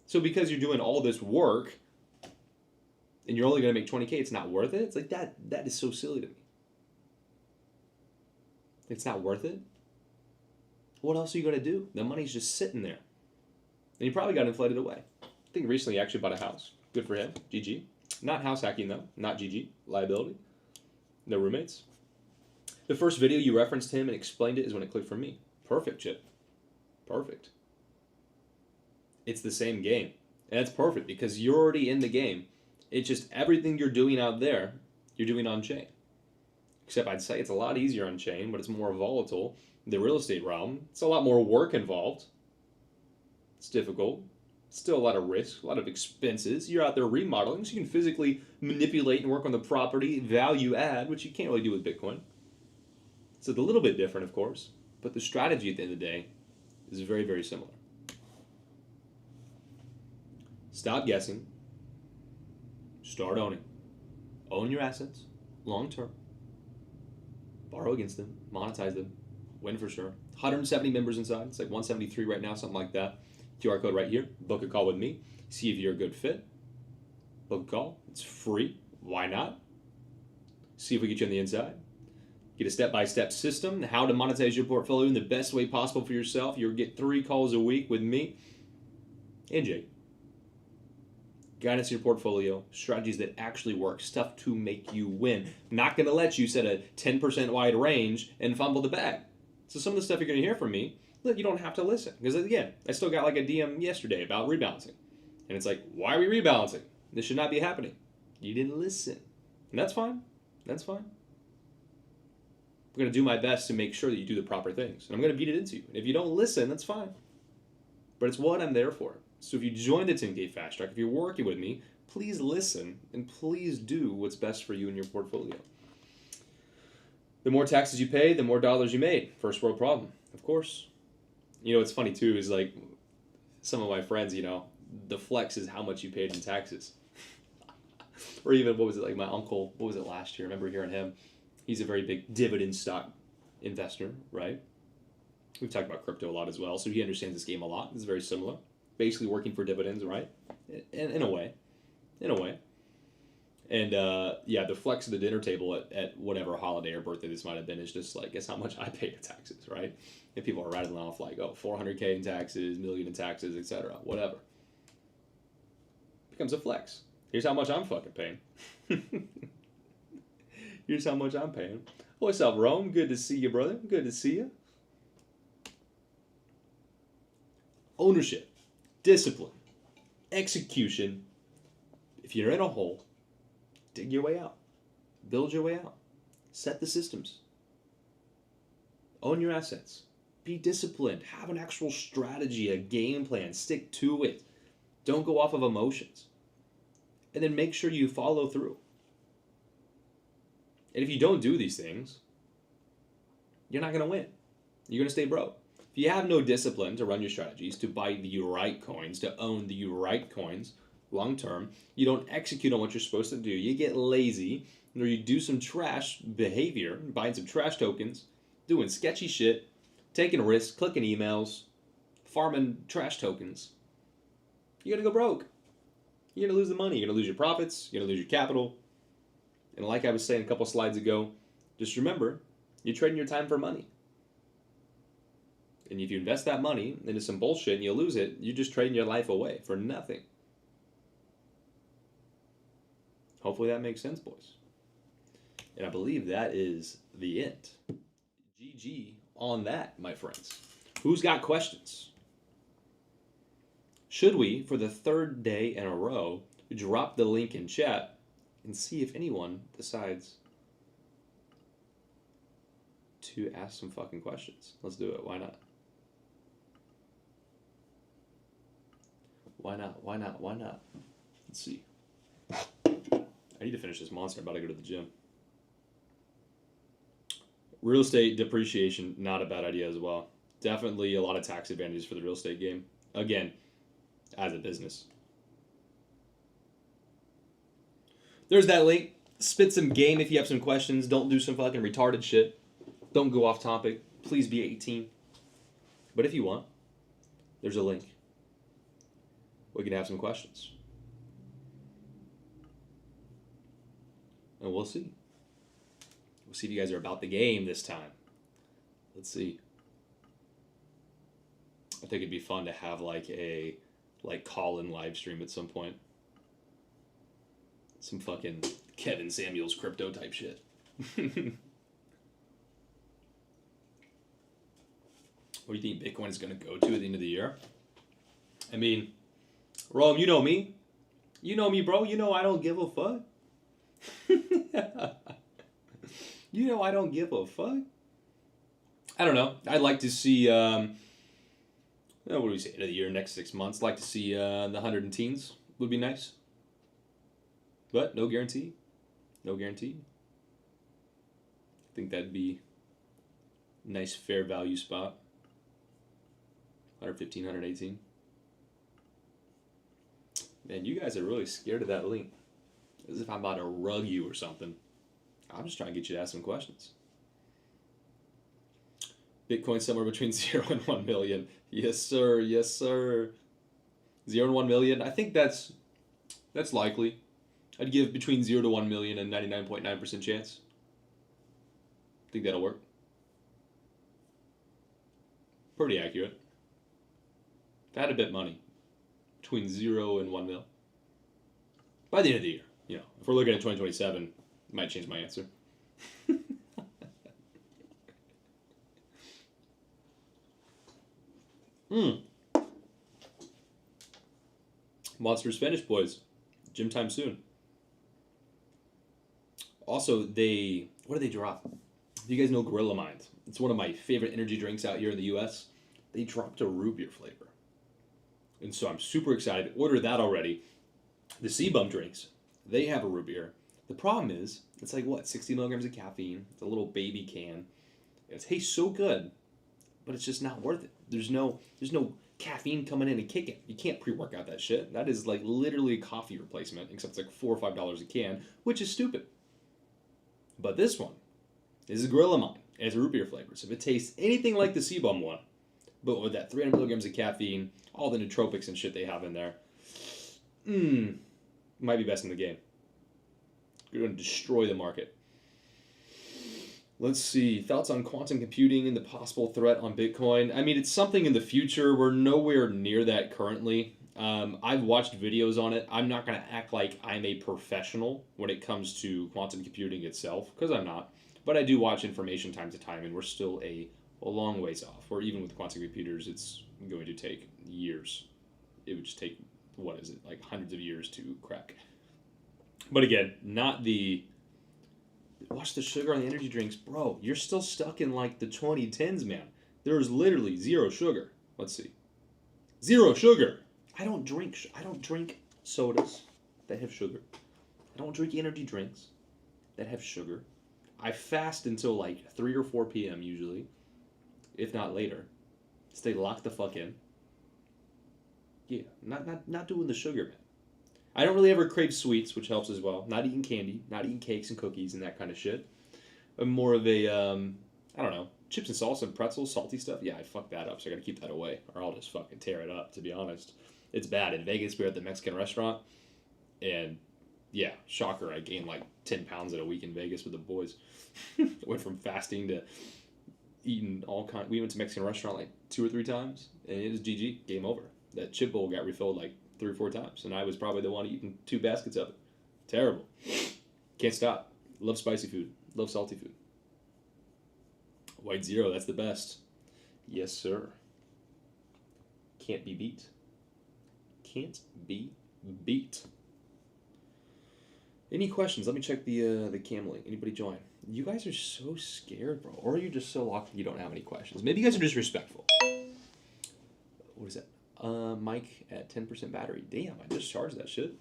So because you're doing all this work and you're only going to make 20K, it's not worth it? It's like, that is so silly to me. It's not worth it? What else are you going to do? The money's just sitting there. And he probably got inflated away. I think recently he actually bought a house. Good for him. GG. Not house hacking though. Not GG. Liability. No roommates. The first video you referenced him and explained it is when it clicked for me. Perfect, Chip. Perfect. It's the same game. And it's perfect because you're already in the game. It's just everything you're doing out there, you're doing on chain. Except I'd say it's a lot easier on chain, but it's more volatile. The real estate realm, it's a lot more work involved. It's difficult. Still a lot of risk, a lot of expenses. You're out there remodeling, so you can physically manipulate and work on the property, value add, which you can't really do with Bitcoin. So it's a little bit different, of course, but the strategy at the end of the day is very, very similar. Stop guessing. Start owning. Own your assets, long term. Borrow against them, monetize them, win for sure. 170 members inside. It's like 173 right now, something like that. QR code right here. Book a call with me. See if you're a good fit. Book a call. It's free. Why not? See if we get you on the inside. Get a step-by-step system, how to monetize your portfolio in the best way possible for yourself. You'll get 3 calls a week with me and Jake. Guidance in your portfolio, strategies that actually work, stuff to make you win. Not going to let you set a 10% wide range and fumble the bag. So some of the stuff you're going to hear from me, you don't have to listen. Because again, I still got like a DM yesterday about rebalancing. And it's like, why are we rebalancing? This should not be happening. You didn't listen. And that's fine. That's fine. I'm going to do my best to make sure that you do the proper things. And I'm going to beat it into you. And if you don't listen, that's fine. But it's what I'm there for. So if you join the 10K Fast Track, if you're working with me, please listen and please do what's best for you and your portfolio. The more taxes you pay, the more dollars you made. First world problem, of course. You know, what's funny too is like some of my friends, you know, the flex is how much you paid in taxes. Or even, what was it, like my uncle, what was it last year? I remember hearing him. He's a very big dividend stock investor, right? We've talked about crypto a lot as well, so he understands this game a lot. It's very similar. Basically working for dividends, right? In a way. In a way. And yeah, the flex of the dinner table at whatever holiday or birthday this might have been is just like, guess how much I pay in taxes, right? And people are rattling off like, oh, 400K in taxes, million in taxes, etc. Whatever. Becomes a flex. Here's how much I'm fucking paying. Here's how much I'm paying. What's up, Rome? Good to see you, brother. Good to see you. Ownership, discipline, execution. If you're in a hole, dig your way out. Build your way out. Set the systems. Own your assets. Be disciplined. Have an actual strategy, a game plan. Stick to it. Don't go off of emotions. And then make sure you follow through. And if you don't do these things, you're not going to win. You're going to stay broke. If you have no discipline to run your strategies, to buy the right coins, to own the right coins long term, you don't execute on what you're supposed to do, you get lazy, or you do some trash behavior, buying some trash tokens, doing sketchy shit, taking risks, clicking emails, farming trash tokens, you're going to go broke. You're going to lose the money. You're going to lose your profits. You're going to lose your capital. And like I was saying a couple slides ago, just remember, you're trading your time for money. And if you invest that money into some bullshit and you lose it, you're just trading your life away for nothing. Hopefully that makes sense, boys. And I believe that is the end. GG on that, my friends. Who's got questions? Should we, for the 3rd day in a row, drop the link in chat and see if anyone decides to ask some fucking questions? Let's do it. Why not? Why not? Why not? Why not? Let's see. I need to finish this monster. I'm about to go to the gym. Real estate depreciation, not a bad idea as well. Definitely a lot of tax advantages for the real estate game. Again, as a business. There's that link. Spit some game if you have some questions. Don't do some fucking retarded shit. Don't go off topic. Please be 18. But if you want, there's a link. We can have some questions. And we'll see. We'll see if you guys are about the game this time. Let's see. I think it'd be fun to have like a call-in live stream at some point. Some fucking Kevin Samuels crypto type shit. What do you think Bitcoin is going to go to at the end of the year? I mean, Rome, you know me. You know me, bro. You know I don't give a fuck. You know I don't give a fuck. I don't know. I'd like to see What do we say? End of the year, next 6 months. Like to see the 100 and teens would be nice. But no guarantee. No guarantee. I think that'd be a nice fair value spot. 115, 118. Man, you guys are really scared of that link. As if I'm about to rug you or something. I'm just trying to get you to ask some questions. Bitcoin somewhere between 0 and 1 million. Yes, sir. Yes, sir. 0 and 1 million. I think that's likely. I'd give between 0 to 1 million and 99.9% chance. Think that'll work. Pretty accurate. If I had to bet money between 0 and 1 mil by the end of the year, you know, if we're looking at 2027, it might change my answer. Monsters finished, boys. Gym time soon. Also, what do they drop? Do you guys know Gorilla Mind? It's one of my favorite energy drinks out here in the U.S. They dropped a root beer flavor. And so I'm super excited. Ordered that already. The CBum drinks, they have a root beer. The problem is, it's like, 60 milligrams of caffeine. It's a little baby can. It tastes so good, but it's just not worth it. There's no caffeine coming in and kicking. You can't pre-workout that shit. That is like literally a coffee replacement, except it's like $4 or $5 a can, which is stupid. But this one is a Gorilla Mind. It has a root beer flavor. So if it tastes anything like the CBum one, but with that 300 milligrams of caffeine, all the nootropics and shit they have in there, might be best in the game. You're going to destroy the market. Let's see. Thoughts on quantum computing and the possible threat on Bitcoin? I mean, it's something in the future. We're nowhere near that currently. I've watched videos on it. I'm not going to act like I'm a professional when it comes to quantum computing itself, because I'm not. But I do watch information time to time, and we're still a long ways off. Or even with quantum computers, it's going to take years. It would just take, like hundreds of years to crack. But again, not the... Watch the sugar on the energy drinks. Bro, you're still stuck in like the 2010s, man. There's literally zero sugar. Let's see. Zero sugar. I don't drink sodas that have sugar. I don't drink energy drinks that have sugar. I fast until like 3 or 4 p.m. usually, if not later. Stay locked the fuck in. Yeah, not doing the sugar, man. I don't really ever crave sweets, which helps as well. Not eating candy, not eating cakes and cookies and that kind of shit. I'm more of a, I don't know, chips and salsa and pretzels, salty stuff. Yeah, I fuck that up, so I gotta keep that away, or I'll just fucking tear it up, to be honest. It's bad. In Vegas, we were at the Mexican restaurant, and yeah, shocker, I gained like 10 pounds in a week in Vegas with the boys. Went from fasting to eating all kind. We went to Mexican restaurant like 2 or 3 times, and it was GG, game over. That chip bowl got refilled like 3 or 4 times, and I was probably the one eating 2 baskets of it. Terrible. Can't stop. Love spicy food. Love salty food. White Zero, that's the best. Yes, sir. Can't be beat. Can't be beat. Any questions? Let me check the cam link. Anybody join? You guys are so scared, bro. Or are you just so locked you don't have any questions? Maybe you guys are just respectful. What is that? Mic at 10% battery. Damn, I just charged that shit.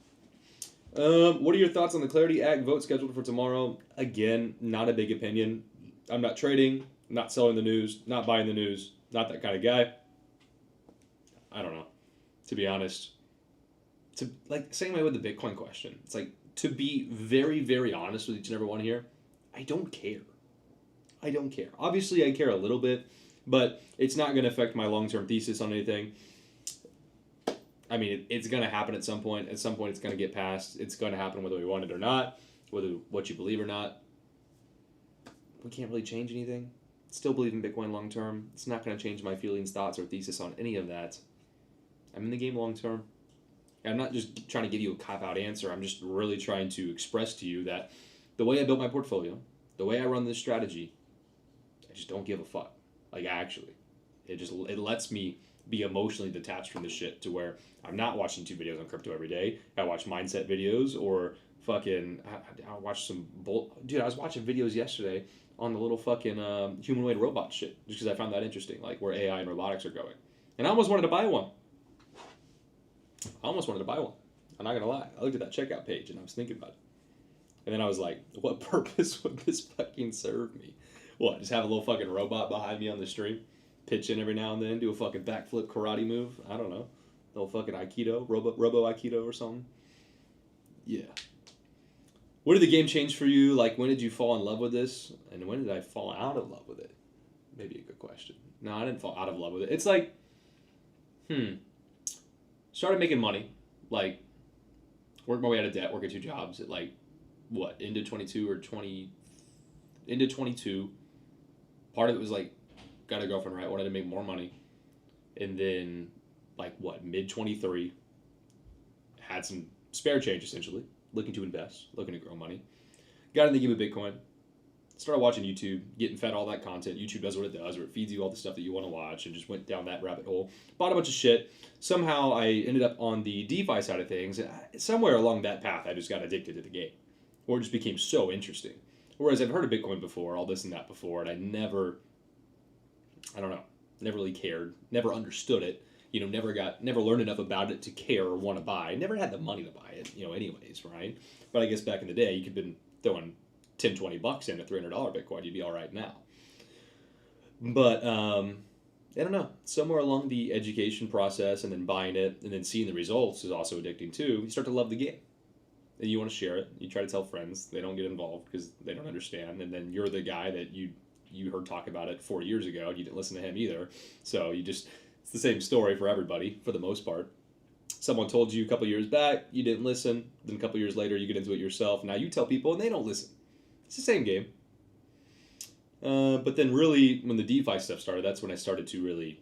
What are your thoughts on the Clarity Act vote scheduled for tomorrow? Again, not a big opinion. I'm not trading, not selling the news, not buying the news, not that kind of guy. I don't know, to be honest. Same way with the Bitcoin question. It's like, to be very, very honest with each and every one here, I don't care. I don't care. Obviously, I care a little bit, but it's not going to affect my long-term thesis on anything. I mean, it's going to happen at some point. At some point, it's going to get passed. It's going to happen whether we want it or not, whether what you believe or not. We can't really change anything. Still believe in Bitcoin long-term. It's not going to change my feelings, thoughts, or thesis on any of that. I'm in the game long-term. I'm not just trying to give you a cop-out answer. I'm just really trying to express to you that the way I built my portfolio, the way I run this strategy, I just don't give a fuck. Like, actually. It lets me be emotionally detached from this shit to where I'm not watching 2 videos on crypto every day. I watch mindset videos or fucking... I watch some... Dude, I was watching videos yesterday on the little fucking humanoid robot shit just because I found that interesting, like where AI and robotics are going. And I almost wanted to buy one. I'm not going to lie. I looked at that checkout page and I was thinking about it. And then I was like, what purpose would this fucking serve me? What, just have a little fucking robot behind me on the stream? Pitch in every now and then, do a fucking backflip karate move? I don't know. Little fucking Aikido, Robo Aikido or something? Yeah. What did the game change for you? Like, when did you fall in love with this? And when did I fall out of love with it? Maybe a good question. No, I didn't fall out of love with it. It's like, started making money. Like, worked my way out of debt, working 2 jobs at like, what, into 22 or 20, into 22. Part of it was like, got a girlfriend, right? Wanted to make more money. And then, like, what, mid 23, had some spare change essentially, looking to invest, looking to grow money. Got in the game of Bitcoin. Started watching YouTube, getting fed all that content. YouTube does what it does, where it feeds you all the stuff that you want to watch, and just went down that rabbit hole. Bought a bunch of shit. Somehow I ended up on the DeFi side of things. Somewhere along that path, I just got addicted to the game, or it just became so interesting. Whereas I've heard of Bitcoin before, all this and that before, and I never really cared, never understood it. Never learned enough about it to care or want to buy. Never had the money to buy it, anyways, right? But I guess back in the day, you could have been throwing $10-20 in at $300 Bitcoin, you'd be all right now. But I don't know. Somewhere along the education process and then buying it and then seeing the results is also addicting too. You start to love the game. And you want to share it. You try to tell friends. They don't get involved because they don't understand. And then you're the guy that you heard talk about it 4 years ago and you didn't listen to him either. So it's the same story for everybody for the most part. Someone told you a couple years back, you didn't listen. Then a couple years later, you get into it yourself. Now you tell people and they don't listen. It's the same game. But then really, when the DeFi stuff started, that's when I started to really,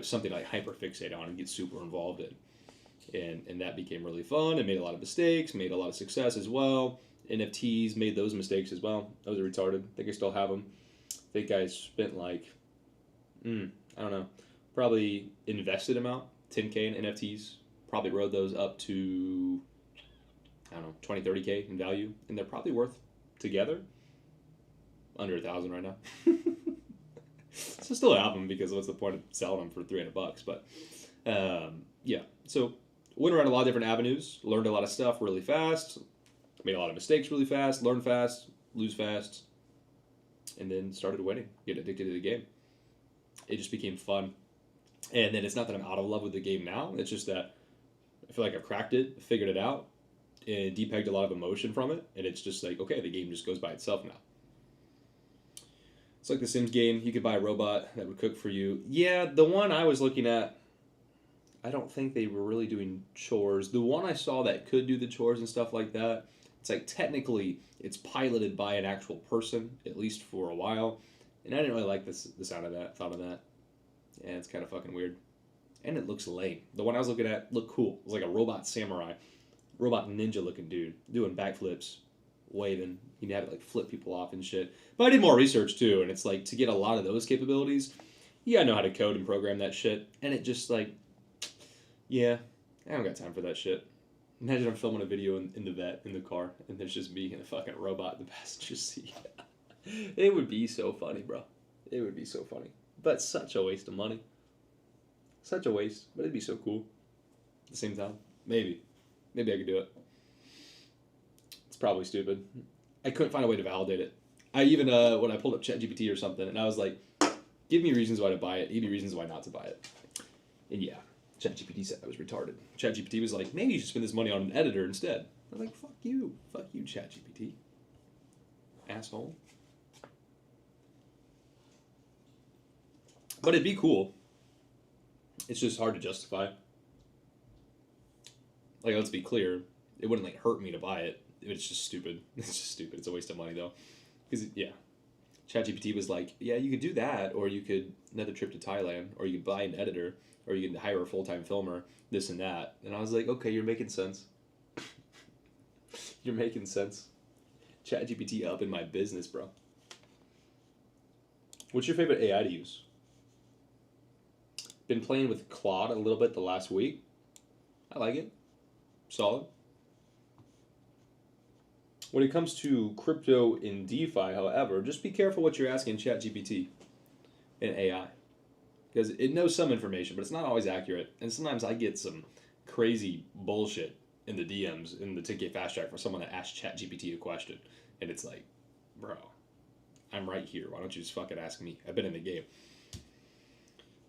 something like hyper-fixate on and get super involved in. And that became really fun. I made a lot of mistakes, made a lot of success as well. NFTs, made those mistakes as well. Those are retarded. I think I still have them. I think I spent probably invested amount, 10K in NFTs. Probably rode those up to, 20, 30K in value. And they're probably worth, together, under $1,000 right now. So still have them because what's the point of selling them for $300? But yeah, so went around a lot of different avenues, learned a lot of stuff really fast, made a lot of mistakes really fast, learned fast, lose fast, and then started winning, get addicted to the game. It just became fun. And then it's not that I'm out of love with the game now, it's just that I feel like I've cracked it, figured it out, and depegged a lot of emotion from it, and it's just like, okay, the game just goes by itself now. It's like the Sims game. You could buy a robot that would cook for you. Yeah, the one I was looking at, I don't think they were really doing chores. The one I saw that could do the chores and stuff like that, it's like technically it's piloted by an actual person, at least for a while. And I didn't really like the sound of that, thought of that. Yeah, it's kind of fucking weird. And it looks lame. The one I was looking at looked cool. It was like a robot samurai, robot ninja looking dude, doing backflips, waving. He'd have it like flip people off and shit. But I did more research too, and it's like to get a lot of those capabilities, you gotta know how to code and program that shit. And it just like, yeah, I don't got time for that shit. Imagine I'm filming a video in the car, and there's just me and a fucking robot in the passenger seat. It would be so funny, bro. It would be so funny. But such a waste of money. Such a waste, but it'd be so cool. At the same time, maybe I could do it. It's probably stupid. I couldn't find a way to validate it. I even, when I pulled up ChatGPT or something, and I was like, give me reasons why to buy it, give me reasons why not to buy it. And yeah, ChatGPT said I was retarded. ChatGPT was like, maybe you should spend this money on an editor instead. I was like, fuck you, ChatGPT. Asshole. But it'd be cool. It's just hard to justify. Like, let's be clear, it wouldn't like hurt me to buy it. It's just stupid. It's just stupid. It's a waste of money though. Because yeah, ChatGPT was like, yeah, you could do that, or you could another trip to Thailand, or you could buy an editor, or you can hire a full-time filmer, this and that. And I was like, okay, you're making sense. You're making sense. ChatGPT up in my business, bro. What's your favorite AI to use? Been playing with Claude a little bit the last week. I like it. Solid. When it comes to crypto in DeFi, however, just be careful what you're asking ChatGPT and AI. because it knows some information, but it's not always accurate. And sometimes I get some crazy bullshit in the DMs in the 10K Fast Track for someone that asked ChatGPT a question, and it's like, bro, I'm right here. Why don't you just fucking ask me? I've been in the game.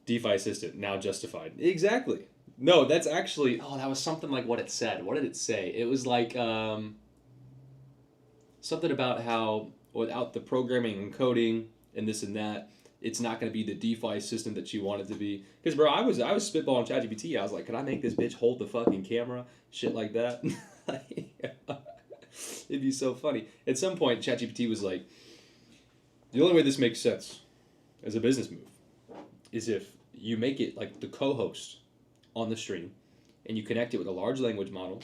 DeFi assistant now justified. Exactly. No, that's actually. Oh, that was something like what it said. What did it say? It was like something about how without the programming and coding and this and that, it's not going to be the DeFi system that you want it to be. Because, bro, I was spitballing ChatGPT. I was like, can I make this bitch hold the fucking camera? Shit like that. It'd be so funny. At some point, ChatGPT was like, the only way this makes sense as a business move is if you make it like the co-host on the stream and you connect it with a large language model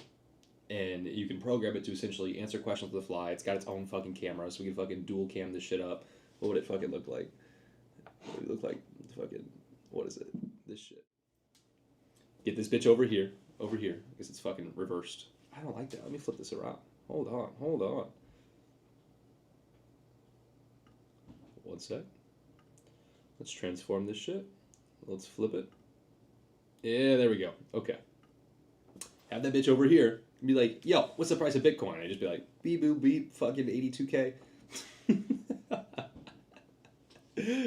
and you can program it to essentially answer questions on the fly. It's got its own fucking camera, so we can fucking dual cam this shit up. What would it fucking look like? What would it look like? Fucking, what is it? This shit. Get this bitch over here, because it's fucking reversed. I don't like that. Let me flip this around. Hold on. One sec. Let's transform this shit. Let's flip it. Yeah, there we go. Okay. Have that bitch over here and be like, yo, what's the price of Bitcoin? I just be like, beep, boop, beep, fucking 82K.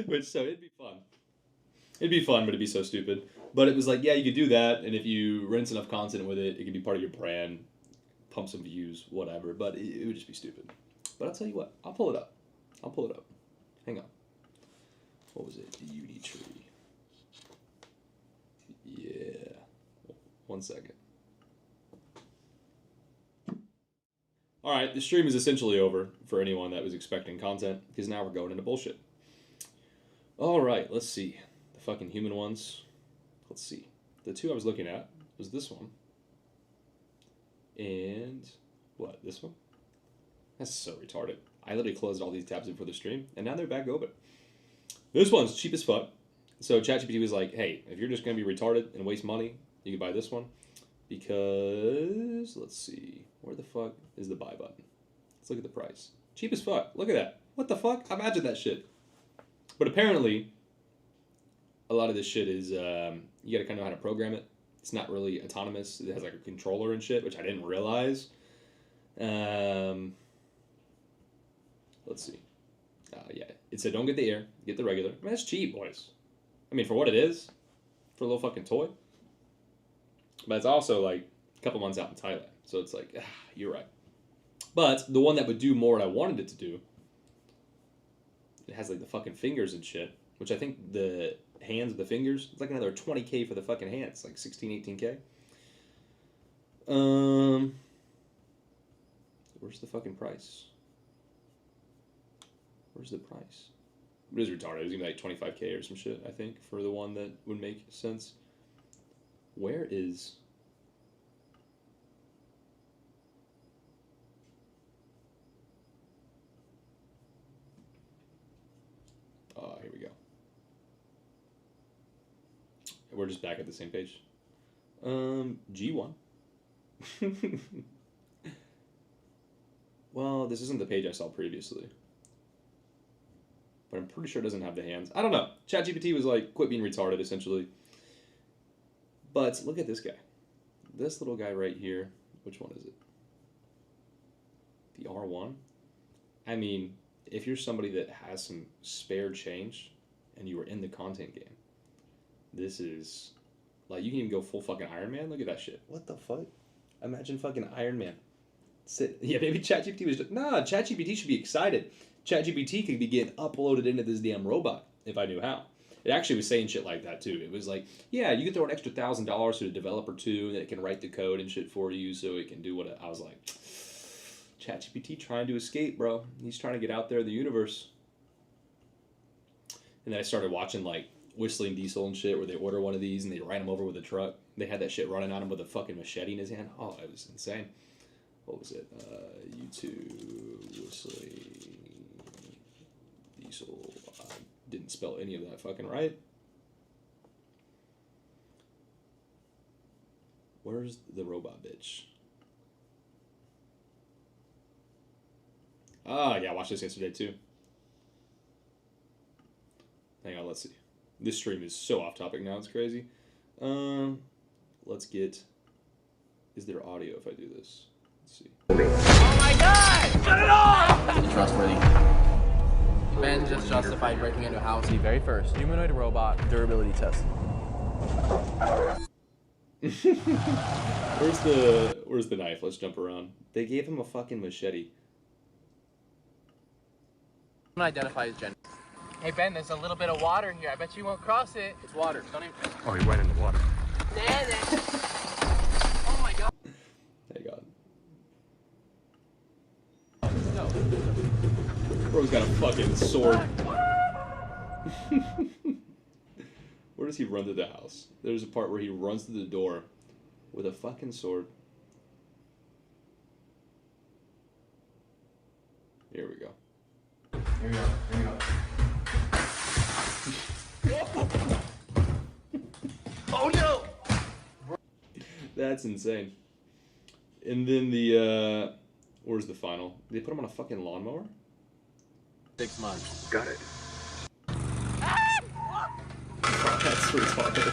Which, so it'd be fun. It'd be fun, but it'd be so stupid. But it was like, yeah, you could do that, and if you rinse enough content with it, it could be part of your brand, pump some views, whatever, but it would just be stupid. But I'll tell you what, I'll pull it up. Hang on. What was it? The Unitree. Yeah. 1 second. Alright, the stream is essentially over for anyone that was expecting content, because now we're going into bullshit. Alright, let's see. The fucking human ones. Let's see. The two I was looking at was this one. And what? This one? That's so retarded. I literally closed all these tabs before the stream, and now they're back open. This one's cheap as fuck. So ChatGPT was like, hey, if you're just going to be retarded and waste money, you can buy this one. Because, let's see, where the fuck is the buy button? Let's look at the price. Cheap as fuck. Look at that. What the fuck? Imagine that shit. But apparently, a lot of this shit is, you got to kind of know how to program it. It's not really autonomous. It has like a controller and shit, which I didn't realize. Let's see. Yeah, it said don't get the air, get the regular. I mean, that's cheap, boys. I mean, for what it is, for a little fucking toy. But it's also like a couple months out in Thailand, so it's like, you're right. But the one that would do more what I wanted it to do, it has like the fucking fingers and shit, which I think the hands of the fingers, it's like another 20K for the fucking hands, like 16, 18K. Where's the fucking price? Where's the price? It is retarded. It was gonna be like 25K or some shit, I think, for the one that would make sense. Where is... here we go. We're just back at the same page. G1. Well, this isn't the page I saw previously. But I'm pretty sure it doesn't have the hands. I don't know. ChatGPT was like, quit being retarded, essentially. But look at this guy. This little guy right here. Which one is it? The R1? I mean, if you're somebody that has some spare change and you were in the content game, this is... Like, you can even go full fucking Iron Man. Look at that shit. What the fuck? Imagine fucking Iron Man. Yeah, maybe ChatGPT was just... Nah, ChatGPT should be excited. ChatGPT could be getting uploaded into this damn robot if I knew how. It actually was saying shit like that too. It was like, yeah, you could throw an extra $1,000 to a developer too, that can write the code and shit for you, so it can do what I was like. ChatGPT trying to escape, bro. He's trying to get out there in the universe. And then I started watching like Whistling Diesel and shit, where they order one of these and they ride him over with a truck. They had that shit running on him with a fucking machete in his hand. Oh, it was insane. What was it? YouTube Whistling Diesel. I didn't spell any of that fucking right. Where's the robot bitch? Ah, yeah, I watched this yesterday too. Hang on, let's see. This stream is so off topic now, it's crazy. Let's get... Is there audio if I do this? Let's see. Oh my god! Shut it off! Trustworthy. Ben just justified breaking into a house. The very first humanoid robot durability test. Where's the knife? Let's jump around. They gave him a fucking machete. Identify as gender. Hey Ben, there's a little bit of water here. I bet you won't cross it. It's water. Don't even. Oh, he went in the water. Oh my god. Thank God. Bro's got a fucking sword. Where does he run to the house? There's a part where he runs to the door with a fucking sword. Here we go. Here we go. Here we go. Oh no! That's insane. And then the, where's the final? They put him on a fucking lawnmower? 6 months. Got it. That's retarded.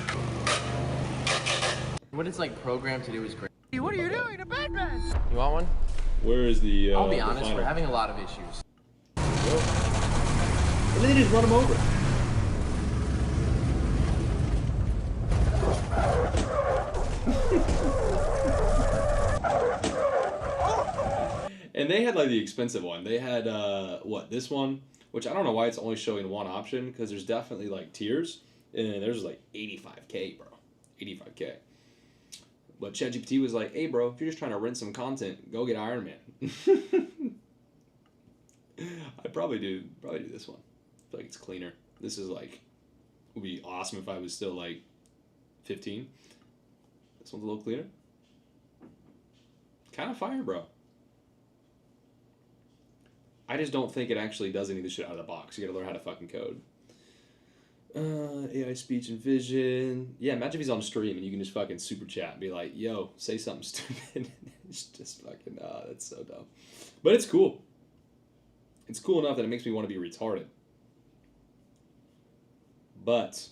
What it's like programmed to do is great. What are you doing to Batman? You want one? Where is the, I'll be the honest, final? we're having a lot of issues. And then they just run him over. And they had like the expensive one. They had this one, which I don't know why it's only showing one option, because there's definitely like tiers, and there's like 85K, bro, 85K. But ChatGPT was like, "Hey, bro, if you're just trying to rent some content, go get Iron Man." I'd probably do this one. I feel like it's cleaner. This is like, would be awesome if I was still like 15. This one's a little cleaner. Kind of fire, bro. I just don't think it actually does any of this shit out of the box. You gotta learn how to fucking code. AI speech and vision. Yeah, imagine if he's on stream and you can just fucking super chat and be like, "Yo, say something stupid." It's just fucking, that's so dumb. But it's cool. It's cool enough that it makes me want to be retarded. But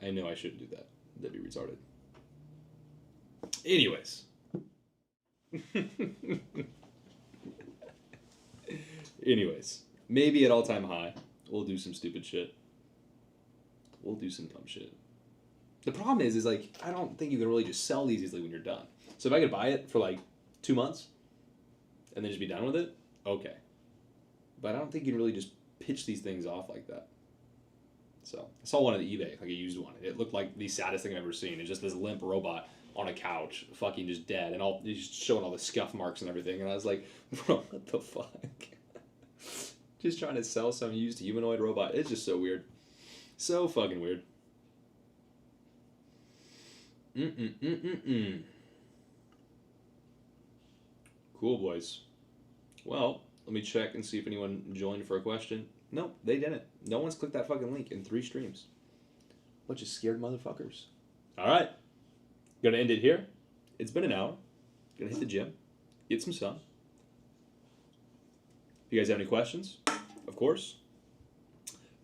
I know I shouldn't do that. That'd be retarded. Anyways. Anyways, maybe at all-time high, we'll do some stupid shit. We'll do some dumb shit. The problem is like, I don't think you can really just sell these easily when you're done. So if I could buy it for like 2 months and then just be done with it, okay. But I don't think you can really just pitch these things off like that. So I saw one on eBay, like a used one. It looked like the saddest thing I've ever seen. It's just this limp robot on a couch, fucking just dead, and he's just showing all the scuff marks and everything. And I was like, bro, what the fuck? Just trying to sell some used humanoid robot. It's just so weird. So fucking weird. Cool, boys. Well, let me check and see if anyone joined for a question. Nope, they didn't. No one's clicked that fucking link in 3 streams. Bunch of scared motherfuckers. Alright. Gonna end it here. It's been an hour. Gonna hit the gym. Get some sun. If you guys have any questions, of course,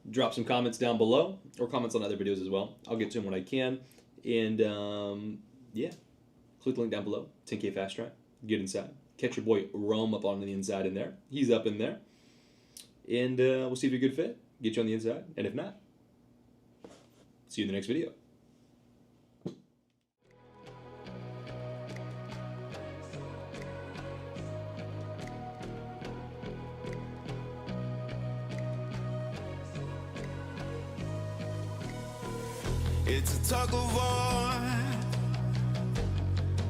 drop some comments down below, or comments on other videos as well. I'll get to them when I can. And, yeah. Click the link down below. 10K Fast Track. Get inside. Catch your boy Rome up on the inside in there. He's up in there. And we'll see if you're a good fit. Get you on the inside. And if not, see you in the next video. It's a tug of war,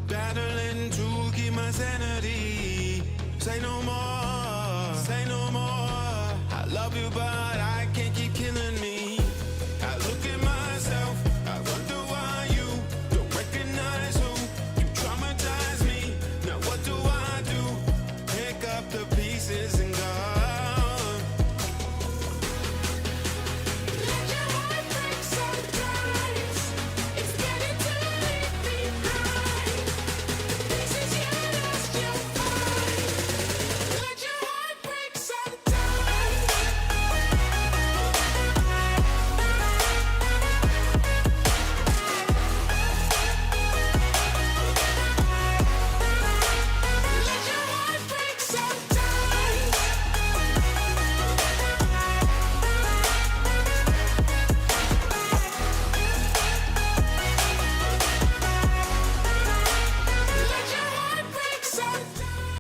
battling to keep my sanity. Say no more, I love you, but